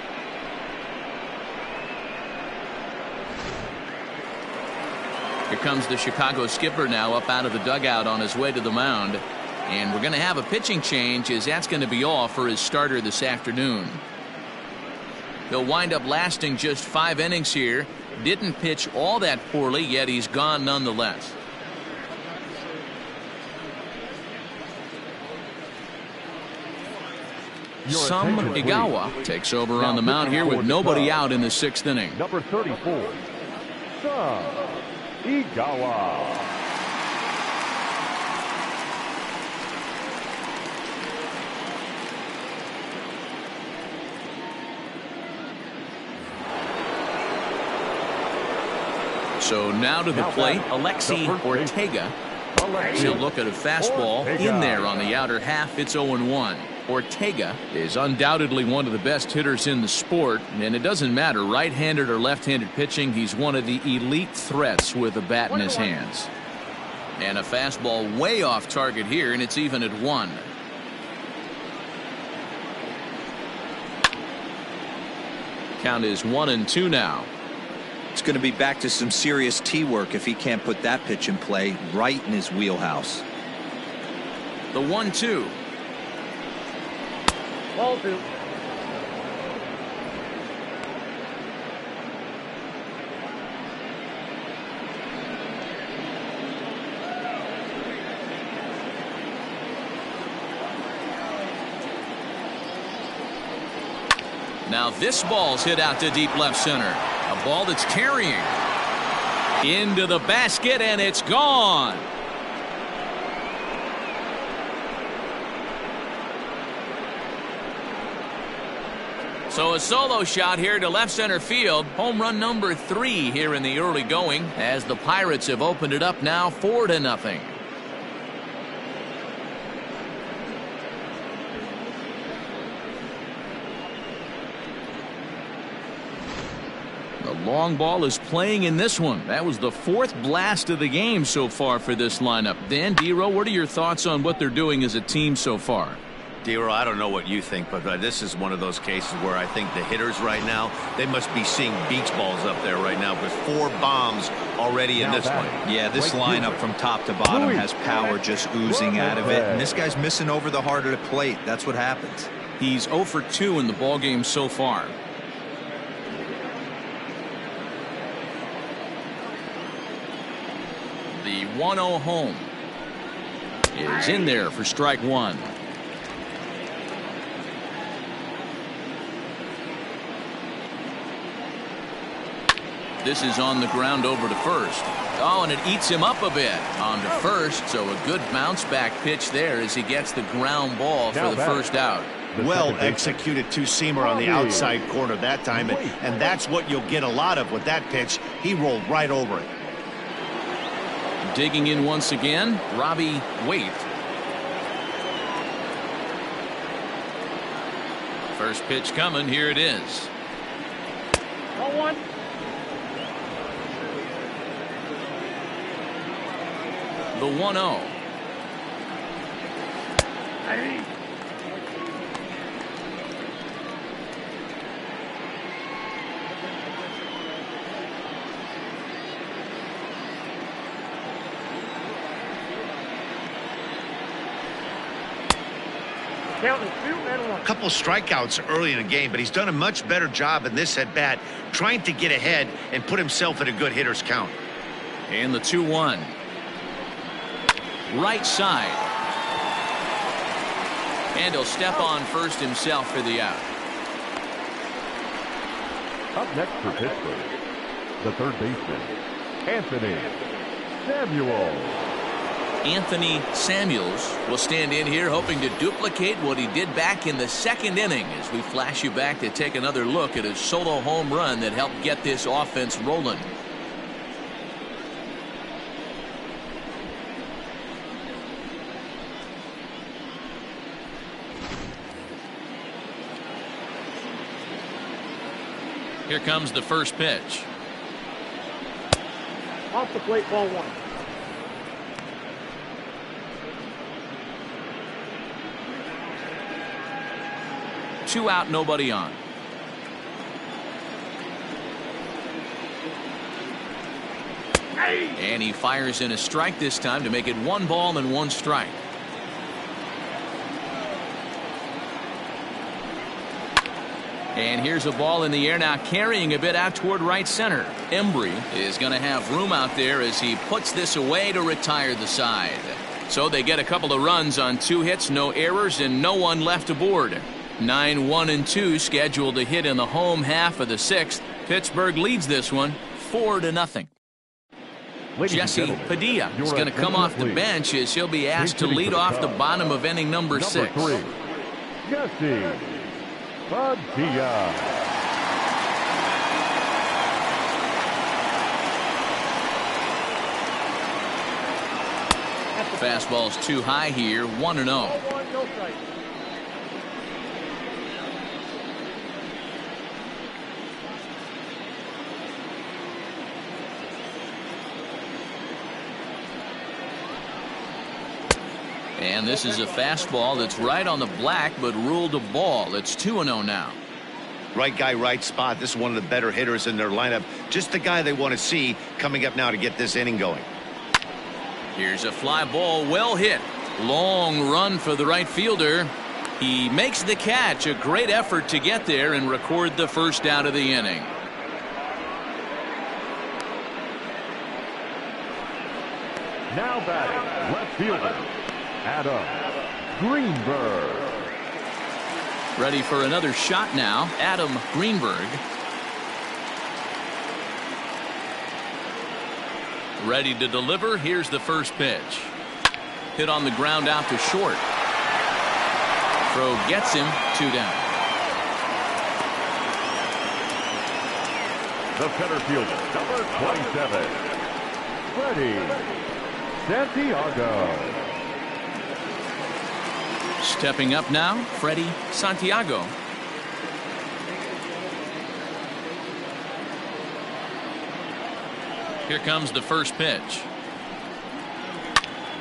Here comes the Chicago skipper now up out of the dugout on his way to the mound. And we're going to have a pitching change, as that's going to be all for his starter this afternoon. He'll wind up lasting just 5 innings here. Didn't pitch all that poorly, yet he's gone nonetheless. Some Igawa takes over on the mound here with nobody out in the 6th inning. Number 34, Some Igawa. So now to the plate, Alexi Ortega. He'll look at a fastball in there on the outer half. It's 0-1. Ortega is undoubtedly one of the best hitters in the sport, and it doesn't matter right-handed or left-handed pitching. He's one of the elite threats with a bat in his hands. And a fastball way off target here, and it's even at 1. Count is 1-2 now. It's going to be back to some serious tee work if he can't put that pitch in play right in his wheelhouse. The 1-2. Ball 2. Now this ball's hit out to deep left center. A ball that's carrying into the basket, and it's gone. So a solo shot here to left center field. Home run number 3 here in the early going, as the Pirates have opened it up now 4-0. The long ball is playing in this one. That was the 4th blast of the game so far for this lineup. Dan, Dero, what are your thoughts on what they're doing as a team so far? Dero, I don't know what you think, but this is one of those cases where I think the hitters right now, they must be seeing beach balls up there right now, with 4 bombs already in this one. Yeah, this lineup from top to bottom has power just oozing out of it, and this guy's missing over the heart of the plate. That's what happens. He's 0 for 2 in the ballgame so far. The 1-0 home is in there for strike one. This is on the ground over to first. Oh, and it eats him up a bit on to first. So a good bounce back pitch there as he gets the ground ball for the first out. Well executed two-seamer on the outside corner that time, and that's what you'll get a lot of with that pitch. He rolled right over it. Digging in once again, Robbie Waite. First pitch coming. Here it is. 1-1. The 1-0. A couple strikeouts early in the game, but he's done a much better job in this at bat, trying to get ahead and put himself in a good hitter's count. And the 2-1. Right side. And he'll step on first himself for the out. Up next for Pittsburgh, the third baseman, Anthony Samuels. Anthony Samuels will stand in here hoping to duplicate what he did back in the second inning as we flash you back to take another look at his solo home run that helped get this offense rolling. Here comes the first pitch. Off the plate, ball one. Two out, nobody on. And he fires in a strike this time to make it 1 ball and 1 strike. And here's a ball in the air now, carrying a bit out toward right center. Embry is going to have room out there as he puts this away to retire the side. So they get a couple of runs on 2 hits, no errors, and no one left aboard. 9-1-2 scheduled to hit in the home half of the 6th. Pittsburgh leads this one 4-0. Jesse Padilla is going to come off the bench as he'll be asked to lead off the bottom of inning number 6. Jesse Padilla. Fastball's too high here, 1-0. And this is a fastball that's right on the black but ruled a ball. It's 2-0 now. Right guy, right spot. This is one of the better hitters in their lineup. Just the guy they want to see coming up now to get this inning going. Here's a fly ball, well hit. Long run for the right fielder. He makes the catch. A great effort to get there and record the first out of the inning. Now batting, left fielder, Adam Greenberg. Ready for another shot now, Adam Greenberg. Ready to deliver. Here's the first pitch. Hit on the ground out to short. Throw gets him, 2 down. The center fielder, number 27, Freddie Santiago. Stepping up now, Freddie Santiago. Here comes the first pitch.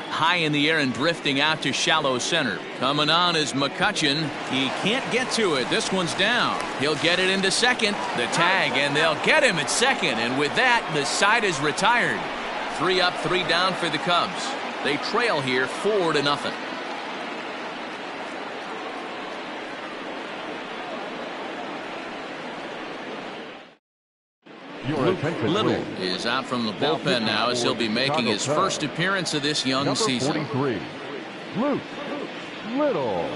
High in the air and drifting out to shallow center. Coming on is McCutchen. He can't get to it. This one's down. He'll get it into second. The tag, and they'll get him at second. And with that, the side is retired. 3 up, 3 down for the Cubs. They trail here 4-0. Your attention, Little please. is out from the bullpen now as he'll be making his first appearance of this young Number season. 43, Luke Little.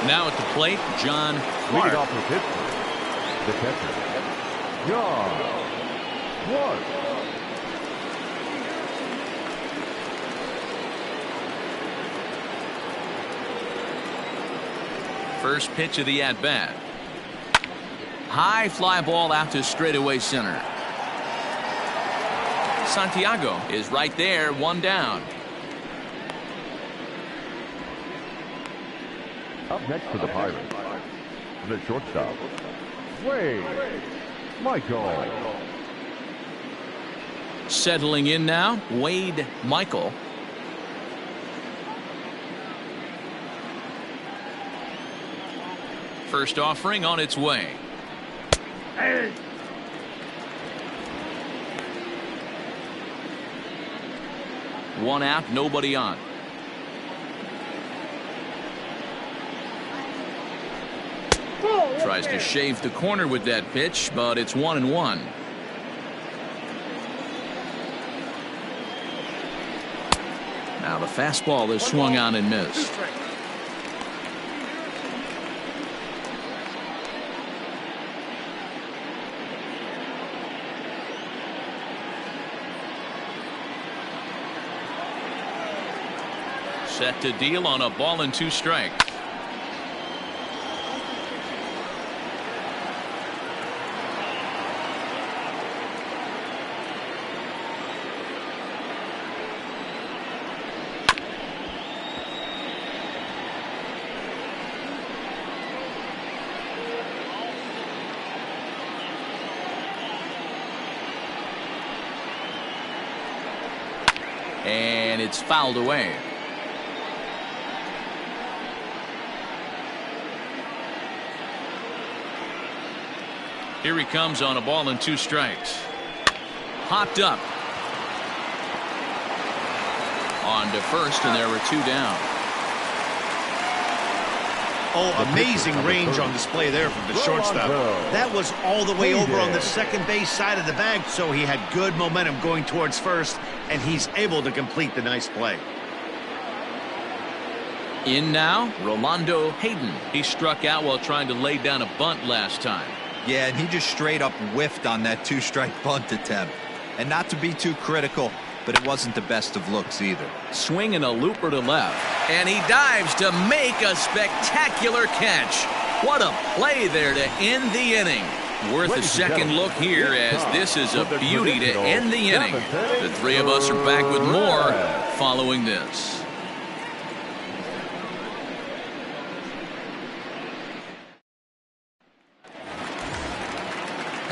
Now at the plate, John Leading Clark. off with Pittsburgh, the catcher, John Clark. First pitch of the at-bat. High fly ball out to straightaway center. Santiago is right there, one down. Up next for the Pirates, the shortstop, Wade Michael. Settling in now, Wade Michael. First offering on its way. One out, nobody on. Tries to shave the corner with that pitch, but it's 1-1. Now the fastball is swung on and missed. Set to deal on a ball and 2 strikes. And it's fouled away. Here he comes on a ball and 2 strikes. Hopped up. On to first, and there were 2 down. Oh, amazing range on display there from the shortstop. That was all the way over on the second base side of the bag, so he had good momentum going towards first, and he's able to complete the nice play. In now, Rolando Hayden. He struck out while trying to lay down a bunt last time. Yeah, and he just straight up whiffed on that 2-strike bunt attempt. And not to be too critical, but it wasn't the best of looks either. Swinging a looper to left. And he dives to make a spectacular catch. What a play there to end the inning. Worth a second look here, as this is a beauty to end the inning. The 3 of us are back with more following this.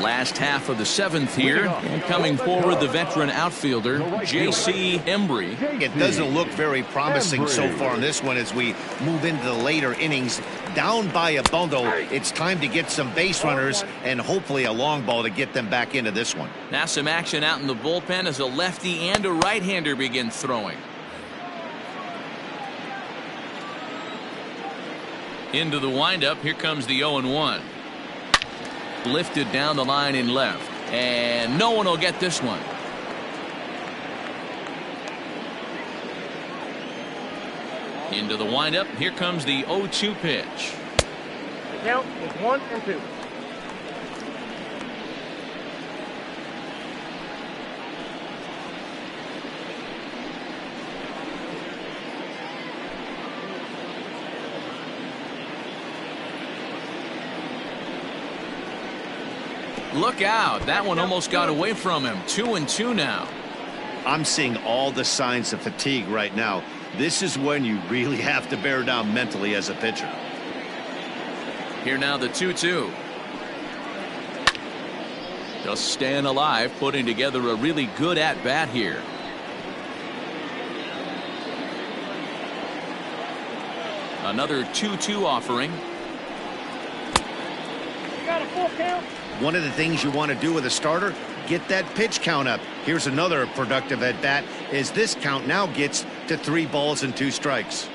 Last half of the 7th here, and coming forward, the veteran outfielder J.C. Embry. It doesn't look very promising so far in this one as we move into the later innings. Down by a bundle, it's time to get some base runners and hopefully a long ball to get them back into this one. Now some action out in the bullpen as a lefty and a right-hander begin throwing. Into the windup, here comes the 0-1. Lifted down the line in left, and no one will get this one. Into the windup, here comes the 0-2 pitch. The count is 1-2. Look out, that one almost got away from him. 2-2 now. I'm seeing all the signs of fatigue right now. This is when you really have to bear down mentally as a pitcher. Here now the 2-2. Just staying alive, putting together a really good at-bat here. Another 2-2 offering. You got a full count? One of the things you want to do with a starter, get that pitch count up. Here's another productive at bat as this count now gets to 3 balls and 2 strikes.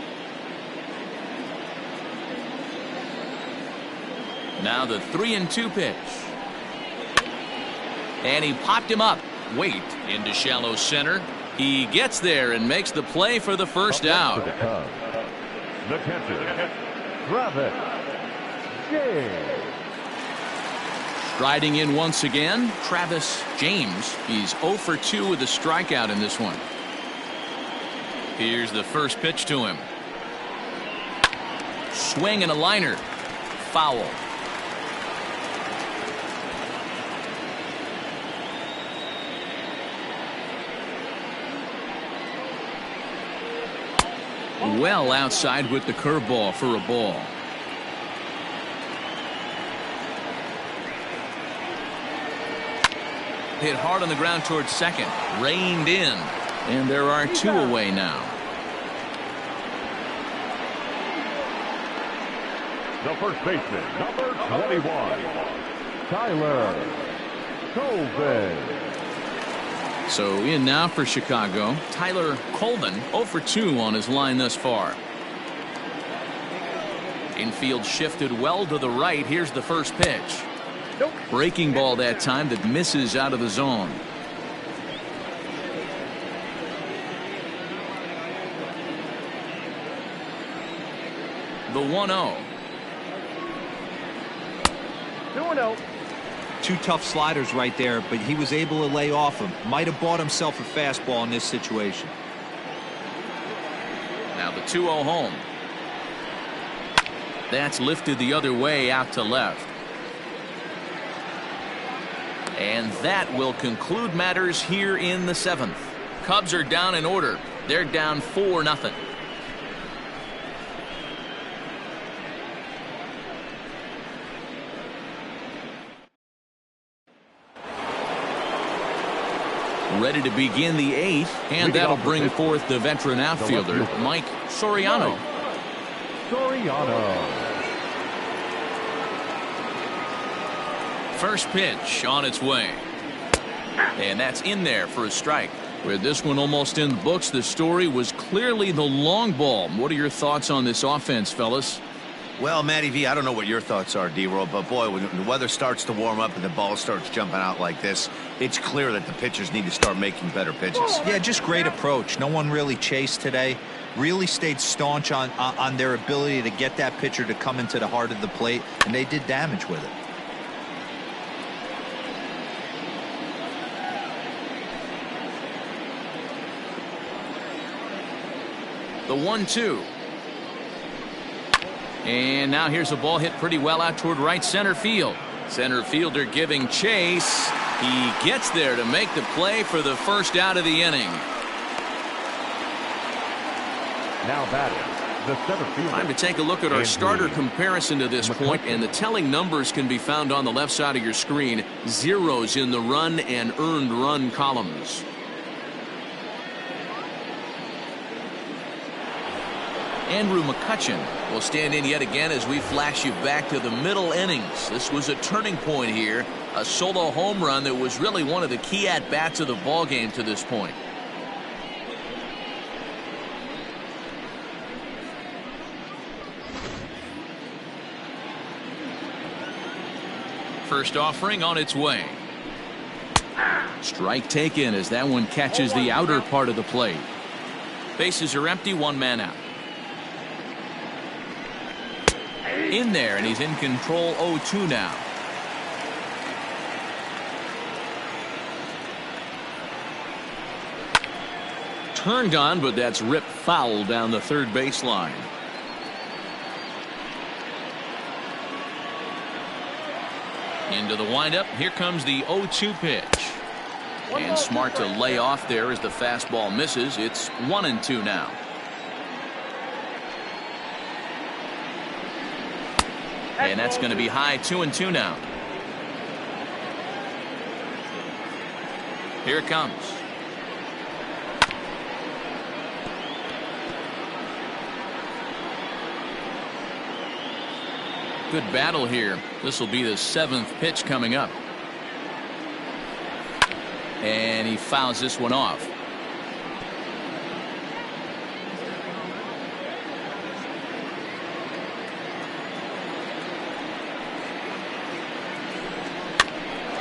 Now the 3-2 pitch. And he popped him up. Wait into shallow center. He gets there and makes the play for the first out. The catcher, Travis James. Striding in once again, Travis James. He's 0 for 2 with a strikeout in this one. Here's the first pitch to him. Swing and a liner. Foul. Well outside with the curveball for a ball. Hit hard on the ground towards second. Reined in. And there are 2 away now. The first baseman, number 21, Tyler Colvin. So in now for Chicago, Tyler Colvin, 0 for 2 on his line thus far. Infield shifted well to the right. Here's the first pitch. Breaking ball that time that misses out of the zone. The 1-0. 2-0. 2 tough sliders right there, but he was able to lay off him. Might have bought himself a fastball in this situation. Now the 2-0 home. That's lifted the other way out to left. And that will conclude matters here in the 7th. Cubs are down in order. They're down 4-0. Ready to begin the 8th, and that'll bring forth the veteran outfielder, Mike Soriano. First pitch on its way. And that's in there for a strike. With this one almost in the books, the story was clearly the long ball. What are your thoughts on this offense, fellas? Well, Matty V, I don't know what your thoughts are, D-Roll, but boy, when the weather starts to warm up and the ball starts jumping out like this, it's clear that the pitchers need to start making better pitches. Yeah, just great approach. No one really chased today. Really stayed staunch on their ability to get that pitcher to come into the heart of the plate, and they did damage with it. The 1-2. And now here's a ball hit pretty well out toward right center field. Center fielder giving chase. He gets there to make the play for the first out of the inning. Now batting, the center fielder. Time to take a look at our starter comparison to this point, and the telling numbers can be found on the left side of your screen. Zeros in the run and earned run columns. Andrew McCutchen will stand in yet again as we flash you back to the middle innings. This was a turning point here, a solo home run that was really one of the key at-bats of the ball game to this point. First offering on its way. Strike taken as that one catches the outer part of the plate. Bases are empty, 1 man out. In there, and he's in control. 0-2 now. Turned on, but that's ripped foul down the third baseline. Into the windup. Here comes the 0-2 pitch. And smart to lay off there as the fastball misses. It's 1-2 now. And that's going to be high. 2-2 now. Here it comes. Good battle here. This will be the 7th pitch coming up. And he fouls this one off.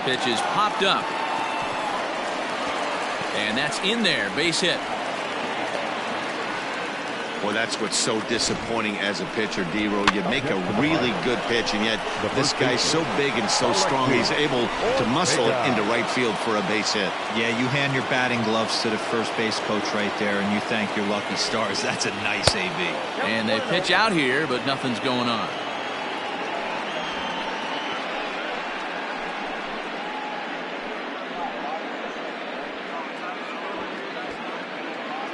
Pitch is popped up. And that's in there. Base hit. Well, that's what's so disappointing as a pitcher, D-Row. You make a really good pitch, and yet this guy's so big and so strong, he's able to muscle it into right field for a base hit. Yeah, you hand your batting gloves to the first base coach right there, and you thank your lucky stars. That's a nice AB. And they pitch out here, but nothing's going on.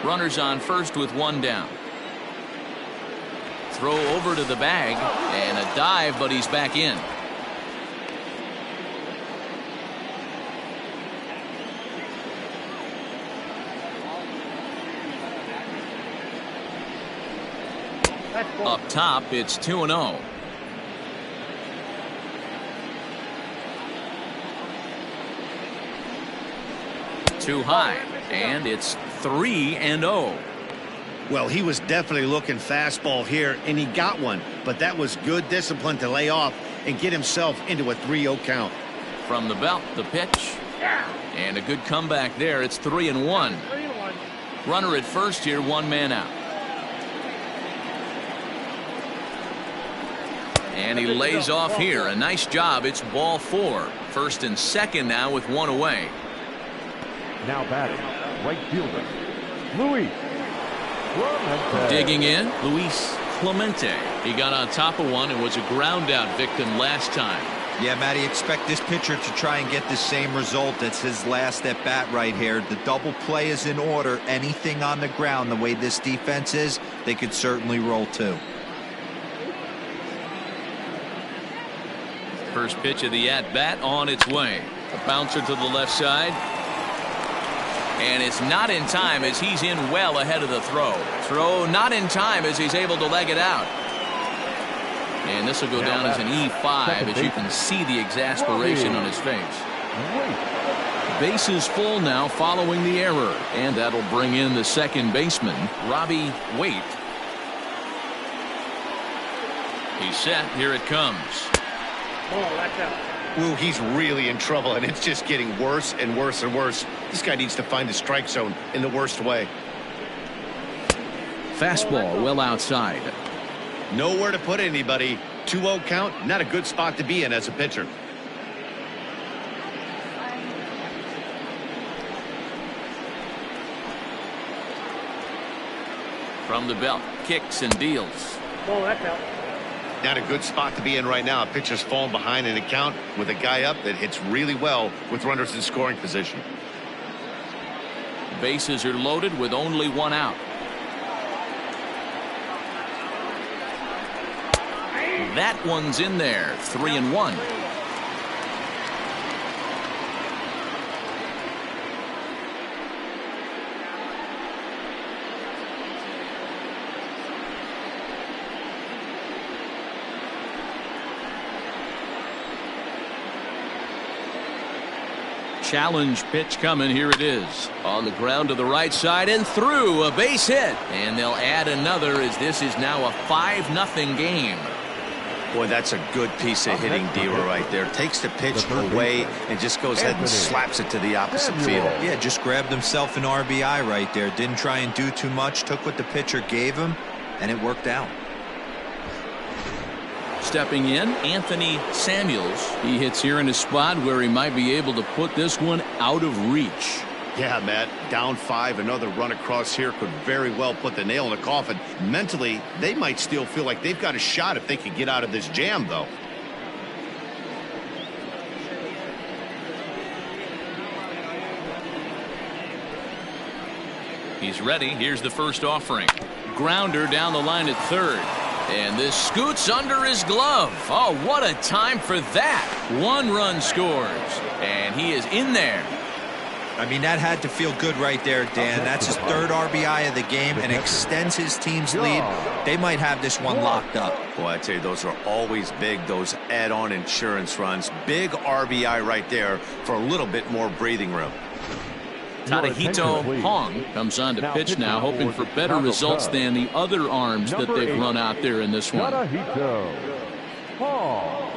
Runners on first with one down. Throw over to the bag and a dive, but he's back in. Up top, it's 2-0. Too high, and it's 3-0. Well, he was definitely looking fastball here, and he got one. But that was good discipline to lay off and get himself into a 3-0 count. From the belt, the pitch. And a good comeback there. It's 3-1. Runner at first here, one man out. And he lays off here. A nice job. It's ball 4. First and second now with one away. Now batting, right fielder, Luis Clemente. Digging in, Luis Clemente. He got on top of one and was a ground out victim last time. Yeah, Matty, expect this pitcher to try and get the same result as his last at bat right here. The double play is in order. Anything on the ground, the way this defense is, they could certainly roll too. First pitch of the at bat on its way. A bouncer to the left side. And it's not in time as he's in well ahead of the throw. Throw not in time as he's able to leg it out. And this will go down as an E5 as you can see the exasperation on his face. Bases full now following the error. And that'll bring in the second baseman, Robbie Waite. He's set. Here it comes. Ooh, he's really in trouble, and it's just getting worse and worse and worse. This guy needs to find the strike zone in the worst way. Fastball well outside. Nowhere to put anybody. 2-0 count, not a good spot to be in as a pitcher. From the belt, kicks and deals. Not a good spot to be in right now. A pitcher's falling behind in a count with a guy up that hits really well with runners in scoring position. Bases are loaded with only one out. That one's in there. 3-1. Challenge pitch coming. Here it is. On the ground to the right side and through. A base hit. And they'll add another as this is now a 5-0 game. Boy, that's a good piece of hitting, D-Row, right there. Takes the pitch away and just goes ahead and slaps it to the opposite field. Yeah, just grabbed himself an RBI right there. Didn't try and do too much. Took what the pitcher gave him, and it worked out. Stepping in, Anthony Samuels. He hits here in a spot where he might be able to put this one out of reach. Yeah, Matt, down 5, another run across here could very well put the nail in the coffin. Mentally, they might still feel like they've got a shot if they could get out of this jam, though. He's ready. Here's the first offering. Grounder down the line at third. And this scoots under his glove. Oh, what a time for that. 1 run scores. And he is in there. I mean, that had to feel good right there, Dan. That's his 3rd RBI of the game and extends his team's lead. They might have this one locked up. Boy, I tell you, those are always big, those add-on insurance runs. Big RBI right there for a little bit more breathing room. Tadahito Hong comes on to pitch now, hoping for better results than the other arms that they've run out there in this one. Tadahito Hong.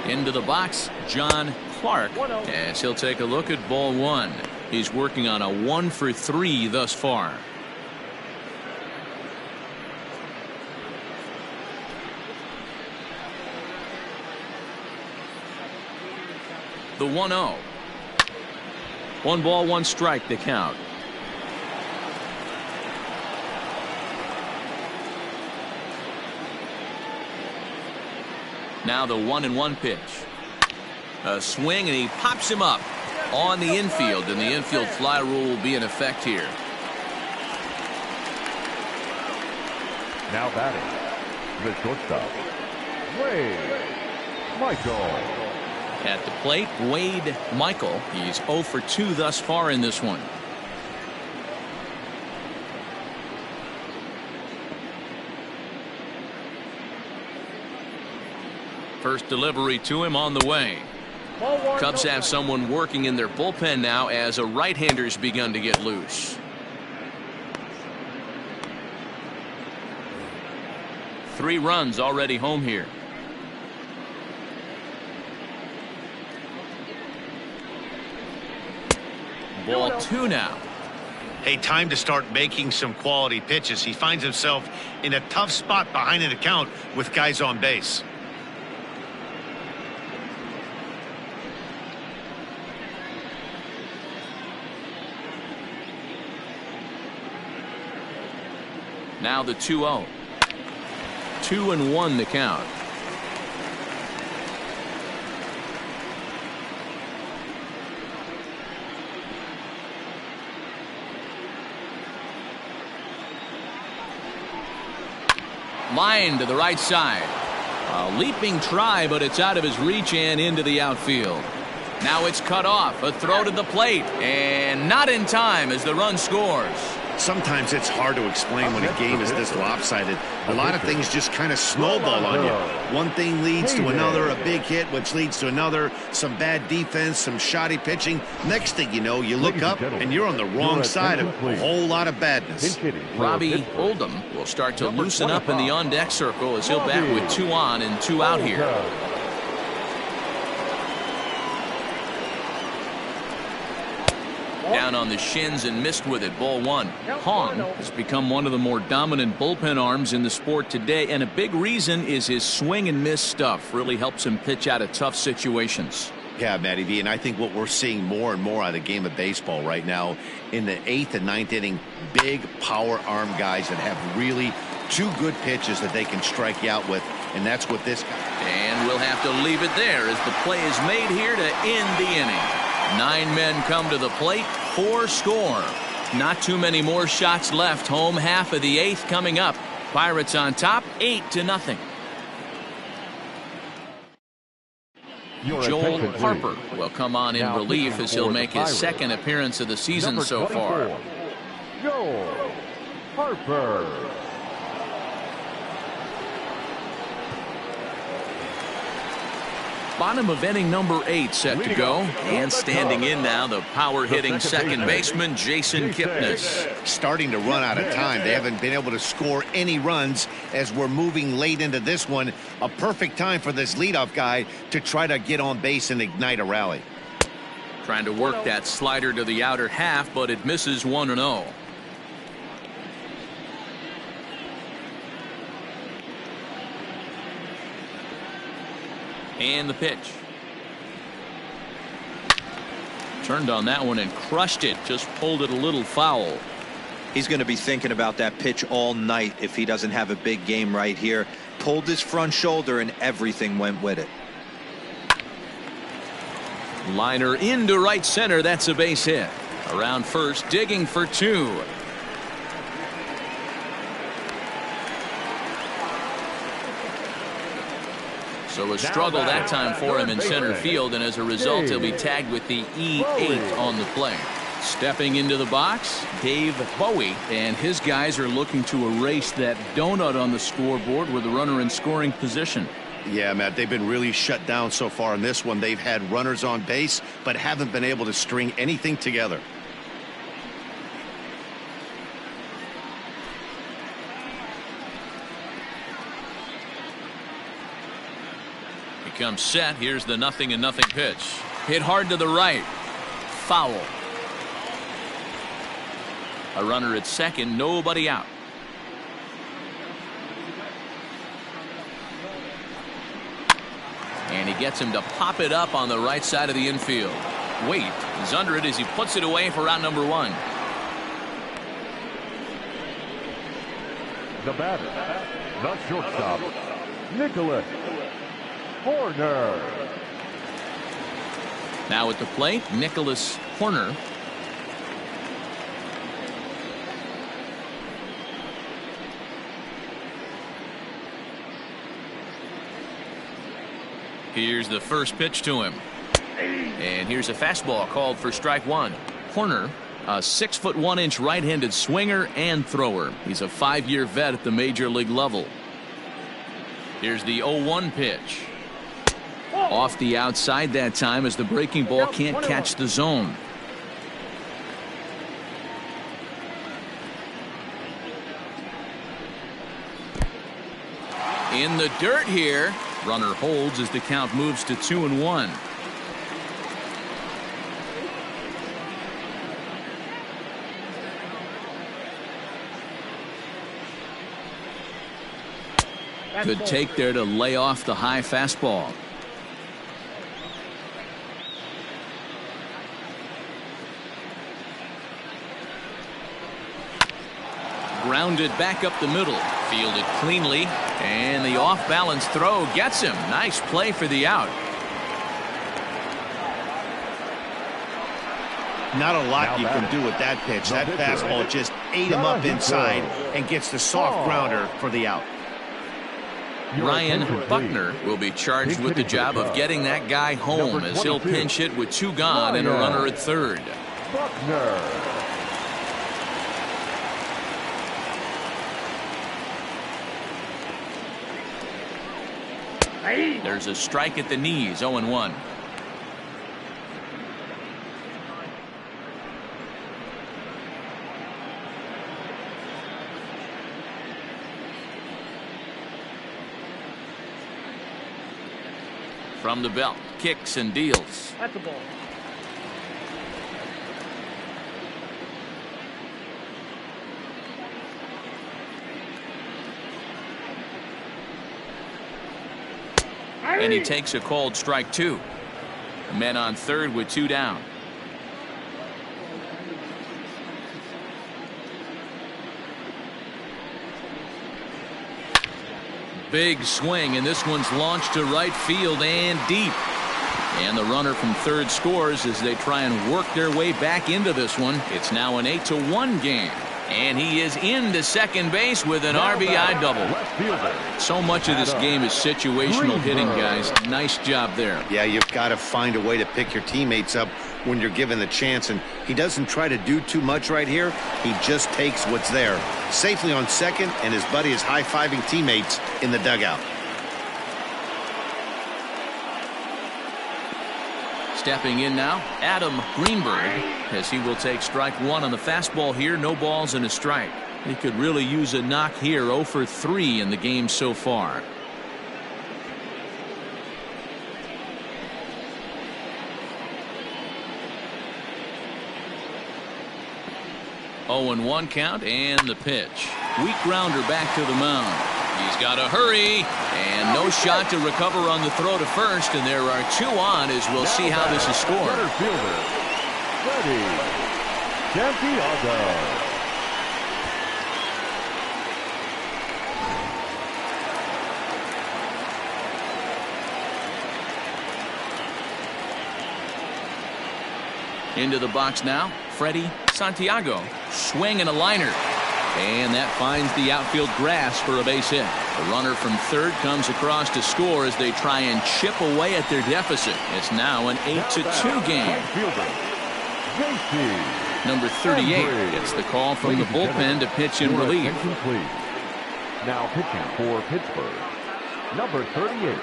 Into the box, John Clark, as he'll take a look at ball one. He's working on a 1 for 3 thus far. The 1-0. 1 ball, 1 strike to count. Now the 1-1 pitch. A swing, and he pops him up on the infield, and the infield fly rule will be in effect here. Now batting, the shortstop, Wade Michael. At the plate, Wade Michael. He's 0 for 2 thus far in this one. First delivery to him on the way. Cubs have someone working in their bullpen now as a right-hander's begun to get loose. Three runs already home here. Ball 2 now. Hey, time to start making some quality pitches. He finds himself in a tough spot behind an account with guys on base. Now the 2-0. 2-1 the count. Line to the right side. A leaping try, but it's out of his reach and into the outfield. Now it's cut off. A throw to the plate, and not in time as the run scores. Sometimes it's hard to explain when a game is this lopsided. A lot of things just kind of snowball on you. One thing leads to another, a big hit, which leads to another, some bad defense, some shoddy pitching. Next thing you know, you look up and you're on the wrong side of a whole lot of badness. Robbie Oldham will start to loosen up in the on-deck circle as he'll bat with 2 on and 2 out here. Down on the shins and missed with it. Ball 1. Hong has become one of the more dominant bullpen arms in the sport today, and a big reason is his swing and miss stuff. Really helps him pitch out of tough situations. Yeah, Matty V, and I think what we're seeing more and more out of the game of baseball right now in the 8th and 9th inning, big power arm guys that have really 2 good pitches that they can strike you out with, and that's what this guy. And we'll have to leave it there as the play is made here to end the inning. 9 men come to the plate, 4 score. Not too many more shots left. Home half of the 8th coming up. Pirates on top, 8-0. Joel Harper will come on in relief as he'll make his 2nd appearance of the season so far. Joel Harper. Bottom of inning number 8 set to go, and standing in now the power hitting second baseman Jason Kipnis. Starting to run out of time. They haven't been able to score any runs as we're moving late into this one. A perfect time for this leadoff guy to try to get on base and ignite a rally. Trying to work that slider to the outer half, but it misses 1-0. And the pitch. Turned on that one and crushed it. Just pulled it a little foul. He's going to be thinking about that pitch all night if he doesn't have a big game right here. Pulled his front shoulder and everything went with it. Liner into right center. That's a base hit. Around first, digging for 2. So a struggle that time for him in center field, and as a result he'll be tagged with the E8 on the play. Stepping into the box, Dave Bowie, and his guys are looking to erase that donut on the scoreboard with a runner in scoring position. Yeah, Matt, they've been really shut down so far in this one. They've had runners on base, but haven't been able to string anything together. comes set. Here's the 0-0 pitch. Hit hard to the right. Foul. A runner at second, nobody out. And he gets him to pop it up on the right side of the infield. Wait is under it as he puts it away for out number 1. The batter, the shortstop, Nicholas Horner. Now at the plate, Nicholas Horner. Here's the first pitch to him. And here's a fastball called for strike 1. Horner, a 6'1" right-handed swinger and thrower. He's a 5-year vet at the major league level. Here's the 0-1 pitch. Off the outside that time as the breaking ball can't catch the zone. In the dirt here. Runner holds as the count moves to 2-1. Good take there to lay off the high fastball. Grounded back up the middle. Fielded cleanly. And the off-balance throw gets him. Nice play for the out. Not a lot you can do with that pitch. That fastball just ate him up inside and gets the soft grounder for the out. Ryan Buckner will be charged with the job of getting that guy home as he'll pinch hit with 2 gone and a runner at third. Buckner. There's a strike at the knees, 0-1. From the belt, kicks and deals. That's the ball. And he takes a called strike 2. Men on third with 2 down. Big swing, and this one's launched to right field and deep. And the runner from third scores as they try and work their way back into this one. It's now an 8-1 game. And he is into second base with an RBI double. So much of this game is situational hitting, guys. Nice job there. Yeah, you've got to find a way to pick your teammates up when you're given the chance. And he doesn't try to do too much right here. He just takes what's there. Safely on second, and his buddy is high-fiving teammates in the dugout. Stepping in now, Adam Greenberg, as he will take strike 1 on the fastball here. No balls and a strike. He could really use a knock here. 0 for 3 in the game so far. Oh, and 1 count, and the pitch. Weak grounder back to the mound. He's got to hurry, and no shot to recover on the throw to first, and there are 2 on as we'll see how this is scored. Center fielder, Freddie Santiago. Into the box now, Freddie Santiago. Swing and a liner. And that finds the outfield grass for a base hit. The runner from third comes across to score as they try and chip away at their deficit. It's now an 8-2 game. Number 38 gets the call from the bullpen to pitch in relief. Now pitching for Pittsburgh, number 38.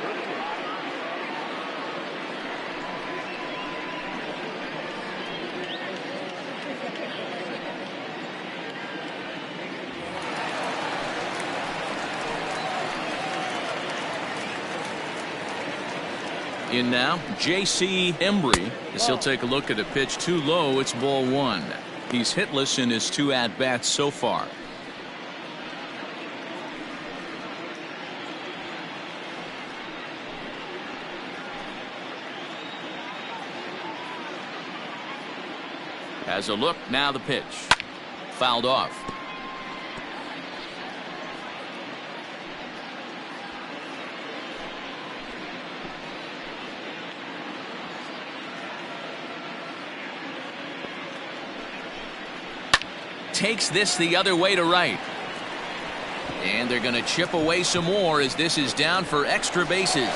In now, J.C. Embry, as he'll take a look at a pitch too low. It's ball one. He's hitless in his 2 at-bats so far. Has a look, now the pitch. Fouled off. Takes this the other way to right. And they're going to chip away some more as this is down for extra bases.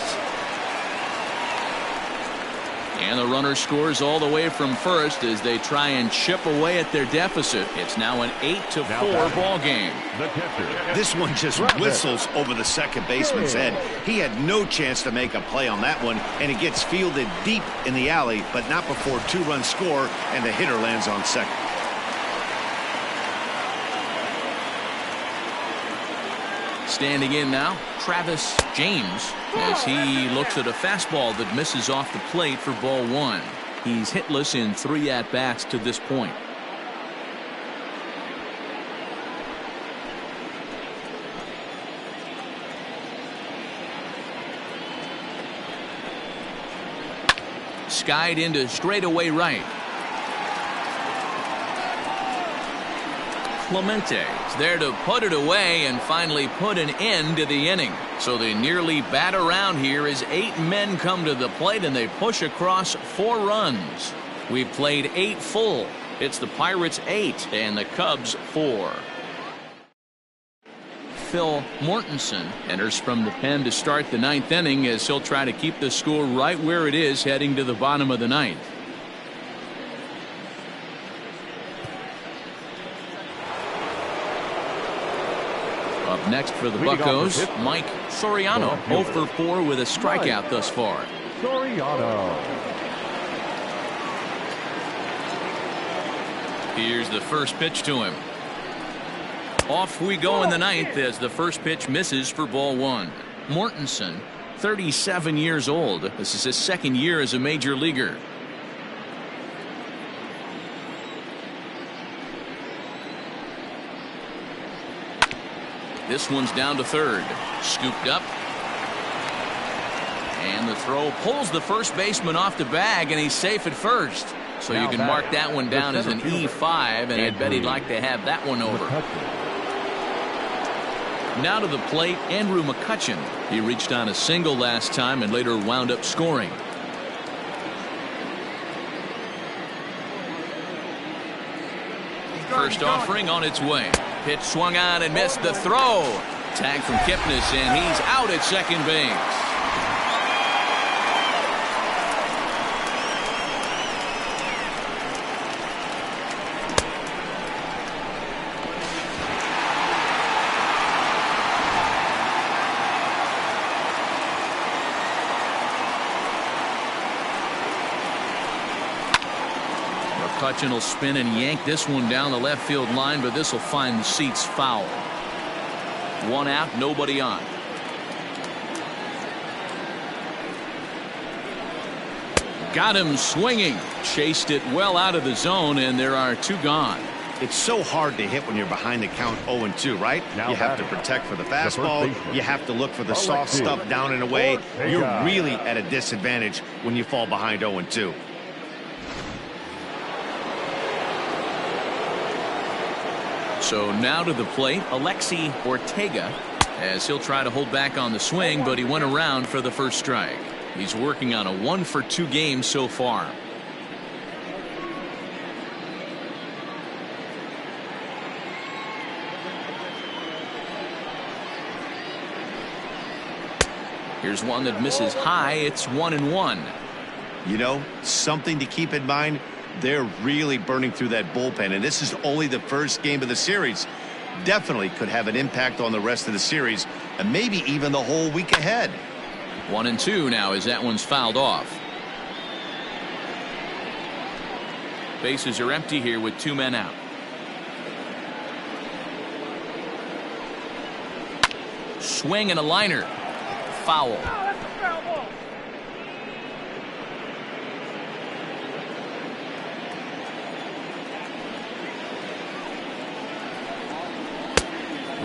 And the runner scores all the way from first as they try and chip away at their deficit. It's now an 8-4 ball game. This one just whistles over the second baseman's head. He had no chance to make a play on that one, and it gets fielded deep in the alley, but not before 2-run score, and the hitter lands on second. Standing in now, Travis James, as he looks at a fastball that misses off the plate for ball one. He's hitless in 3 at-bats to this point. Skied into straightaway right. Clemente is there to put it away and finally put an end to the inning. So they nearly bat around here as 8 men come to the plate and they push across 4 runs. We've played 8 full. It's the Pirates 8 and the Cubs 4. Phil Mortensen enters from the pen to start the 9th inning as he'll try to keep the score right where it is heading to the bottom of the 9th. Up next for the Buccos, Mike Soriano, 0 for 4 with a strikeout thus far. Soriano. Here's the first pitch to him. Off we go in the 9th as the first pitch misses for ball one. Mortensen, 37 years old. This is his 2nd year as a major leaguer. This one's down to third. Scooped up. And the throw pulls the first baseman off the bag, and he's safe at first. So you can mark that one down as an E5, and I bet he'd like to have that one over. Now to the plate, Andrew McCutchen. He reached on a single last time and later wound up scoring. First offering on its way. Pitch swung on and missed the throw. Tag from Kipnis, and he's out at second base. McCutchen will spin and yank this one down the left field line, but this will find the seats foul. 1 out, nobody on. Got him swinging. Chased it well out of the zone, and there are 2 gone. It's so hard to hit when you're behind the count 0-2, right? You have to protect for the fastball. You have to look for the soft stuff down and away. You're really at a disadvantage when you fall behind 0-2. So now to the plate, Alexi Ortega, as he'll try to hold back on the swing, but he went around for the first strike. He's working on a 1 for 2 game so far. Here's one that misses high. It's 1-1. You know, something to keep in mind. They're really burning through that bullpen, and this is only the first game of the series. Definitely could have an impact on the rest of the series, and maybe even the whole week ahead. 1-2 now as that one's fouled off. Bases are empty here with 2 men out. Swing and a liner. Foul.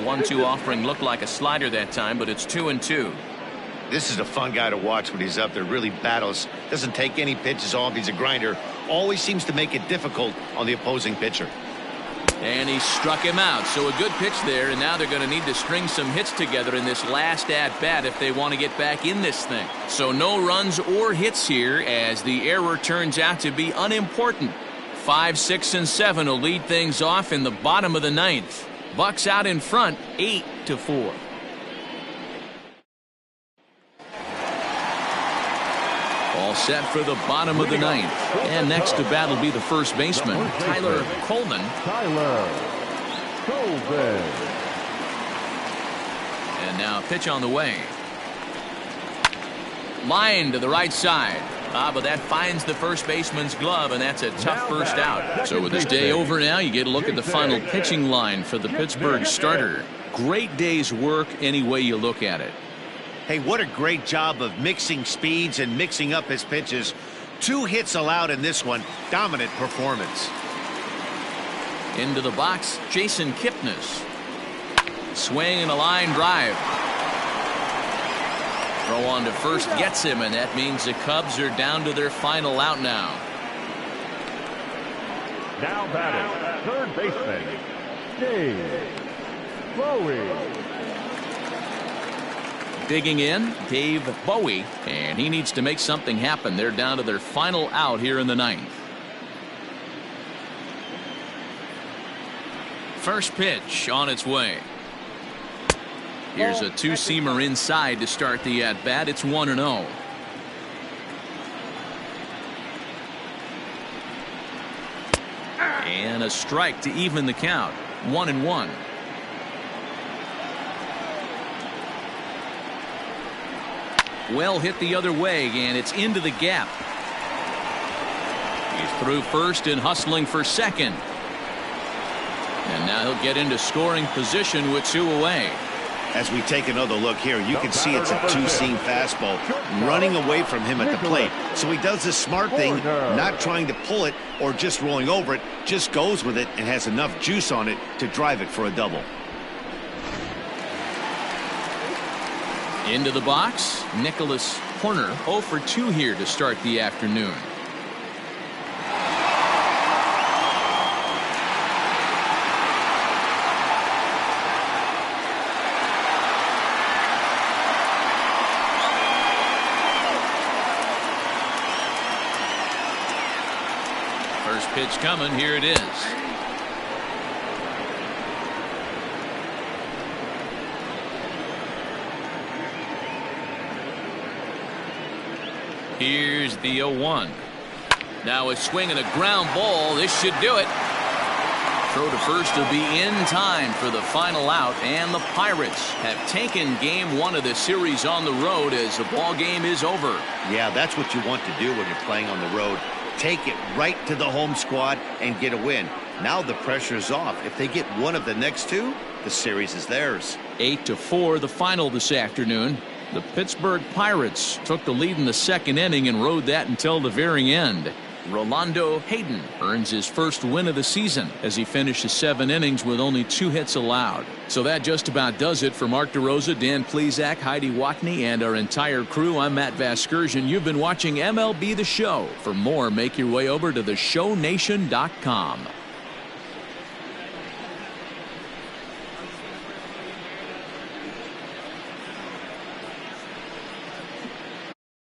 1-2 offering looked like a slider that time, but it's 2-2. This is a fun guy to watch when he's up there. Really battles. Doesn't take any pitches off. He's a grinder. Always seems to make it difficult on the opposing pitcher. And he struck him out. So a good pitch there, and now they're going to need to string some hits together in this last at-bat if they want to get back in this thing. So no runs or hits here as the error turns out to be unimportant. 5, 6, and 7 will lead things off in the bottom of the ninth. Bucks out in front, 8-4. All set for the bottom of the ninth. And next to bat will be the first baseman, Tyler Coleman. And now pitch on the way. Line to the right side. But that finds the first baseman's glove, and that's a tough first out. So with this day over now, you get a look at the final pitching line for the Pittsburgh starter. Great day's work any way you look at it. Hey, what a great job of mixing speeds and mixing up his pitches. 2 hits allowed in this one. Dominant performance. Into the box, Jason Kipnis. Swing and a line drive. Throw on to first gets him, and that means the Cubs are down to their final out now. Now batting, third baseman, Dave Bowie. Digging in, Dave Bowie, and he needs to make something happen. They're down to their final out here in the ninth. First pitch on its way. Here's a two-seamer inside to start the at-bat. It's 1-0. And a strike to even the count. 1-1. Well hit the other way, and it's into the gap. He's through first and hustling for second. And now he'll get into scoring position with 2 away. As we take another look here, you can see it's a two-seam fastball running away from him at the plate. So he does this smart thing, not trying to pull it or just rolling over it, just goes with it and has enough juice on it to drive it for a double. Into the box, Nicholas Horner, 0 for 2 here to start the afternoon. First pitch coming, here it is. Here's the 0-1. Now a swing and a ground ball. This should do it. Throw to first will be in time for the final out, and the Pirates have taken game 1 of the series on the road as the ball game is over. Yeah, that's what you want to do when you're playing on the road. Take it right to the home squad and get a win. Now the pressure is off. If they get one of the next 2, the series is theirs. 8-4 the final this afternoon. The Pittsburgh Pirates took the lead in the second inning and rode that until the very end. Rolando Hayden earns his first win of the season as he finishes 7 innings with only 2 hits allowed. So that just about does it for Mark DeRosa, Dan Plesac, Heidi Watney, and our entire crew. I'm Matt Vasgersian. You've been watching MLB The Show. For more, make your way over to theshownation.com.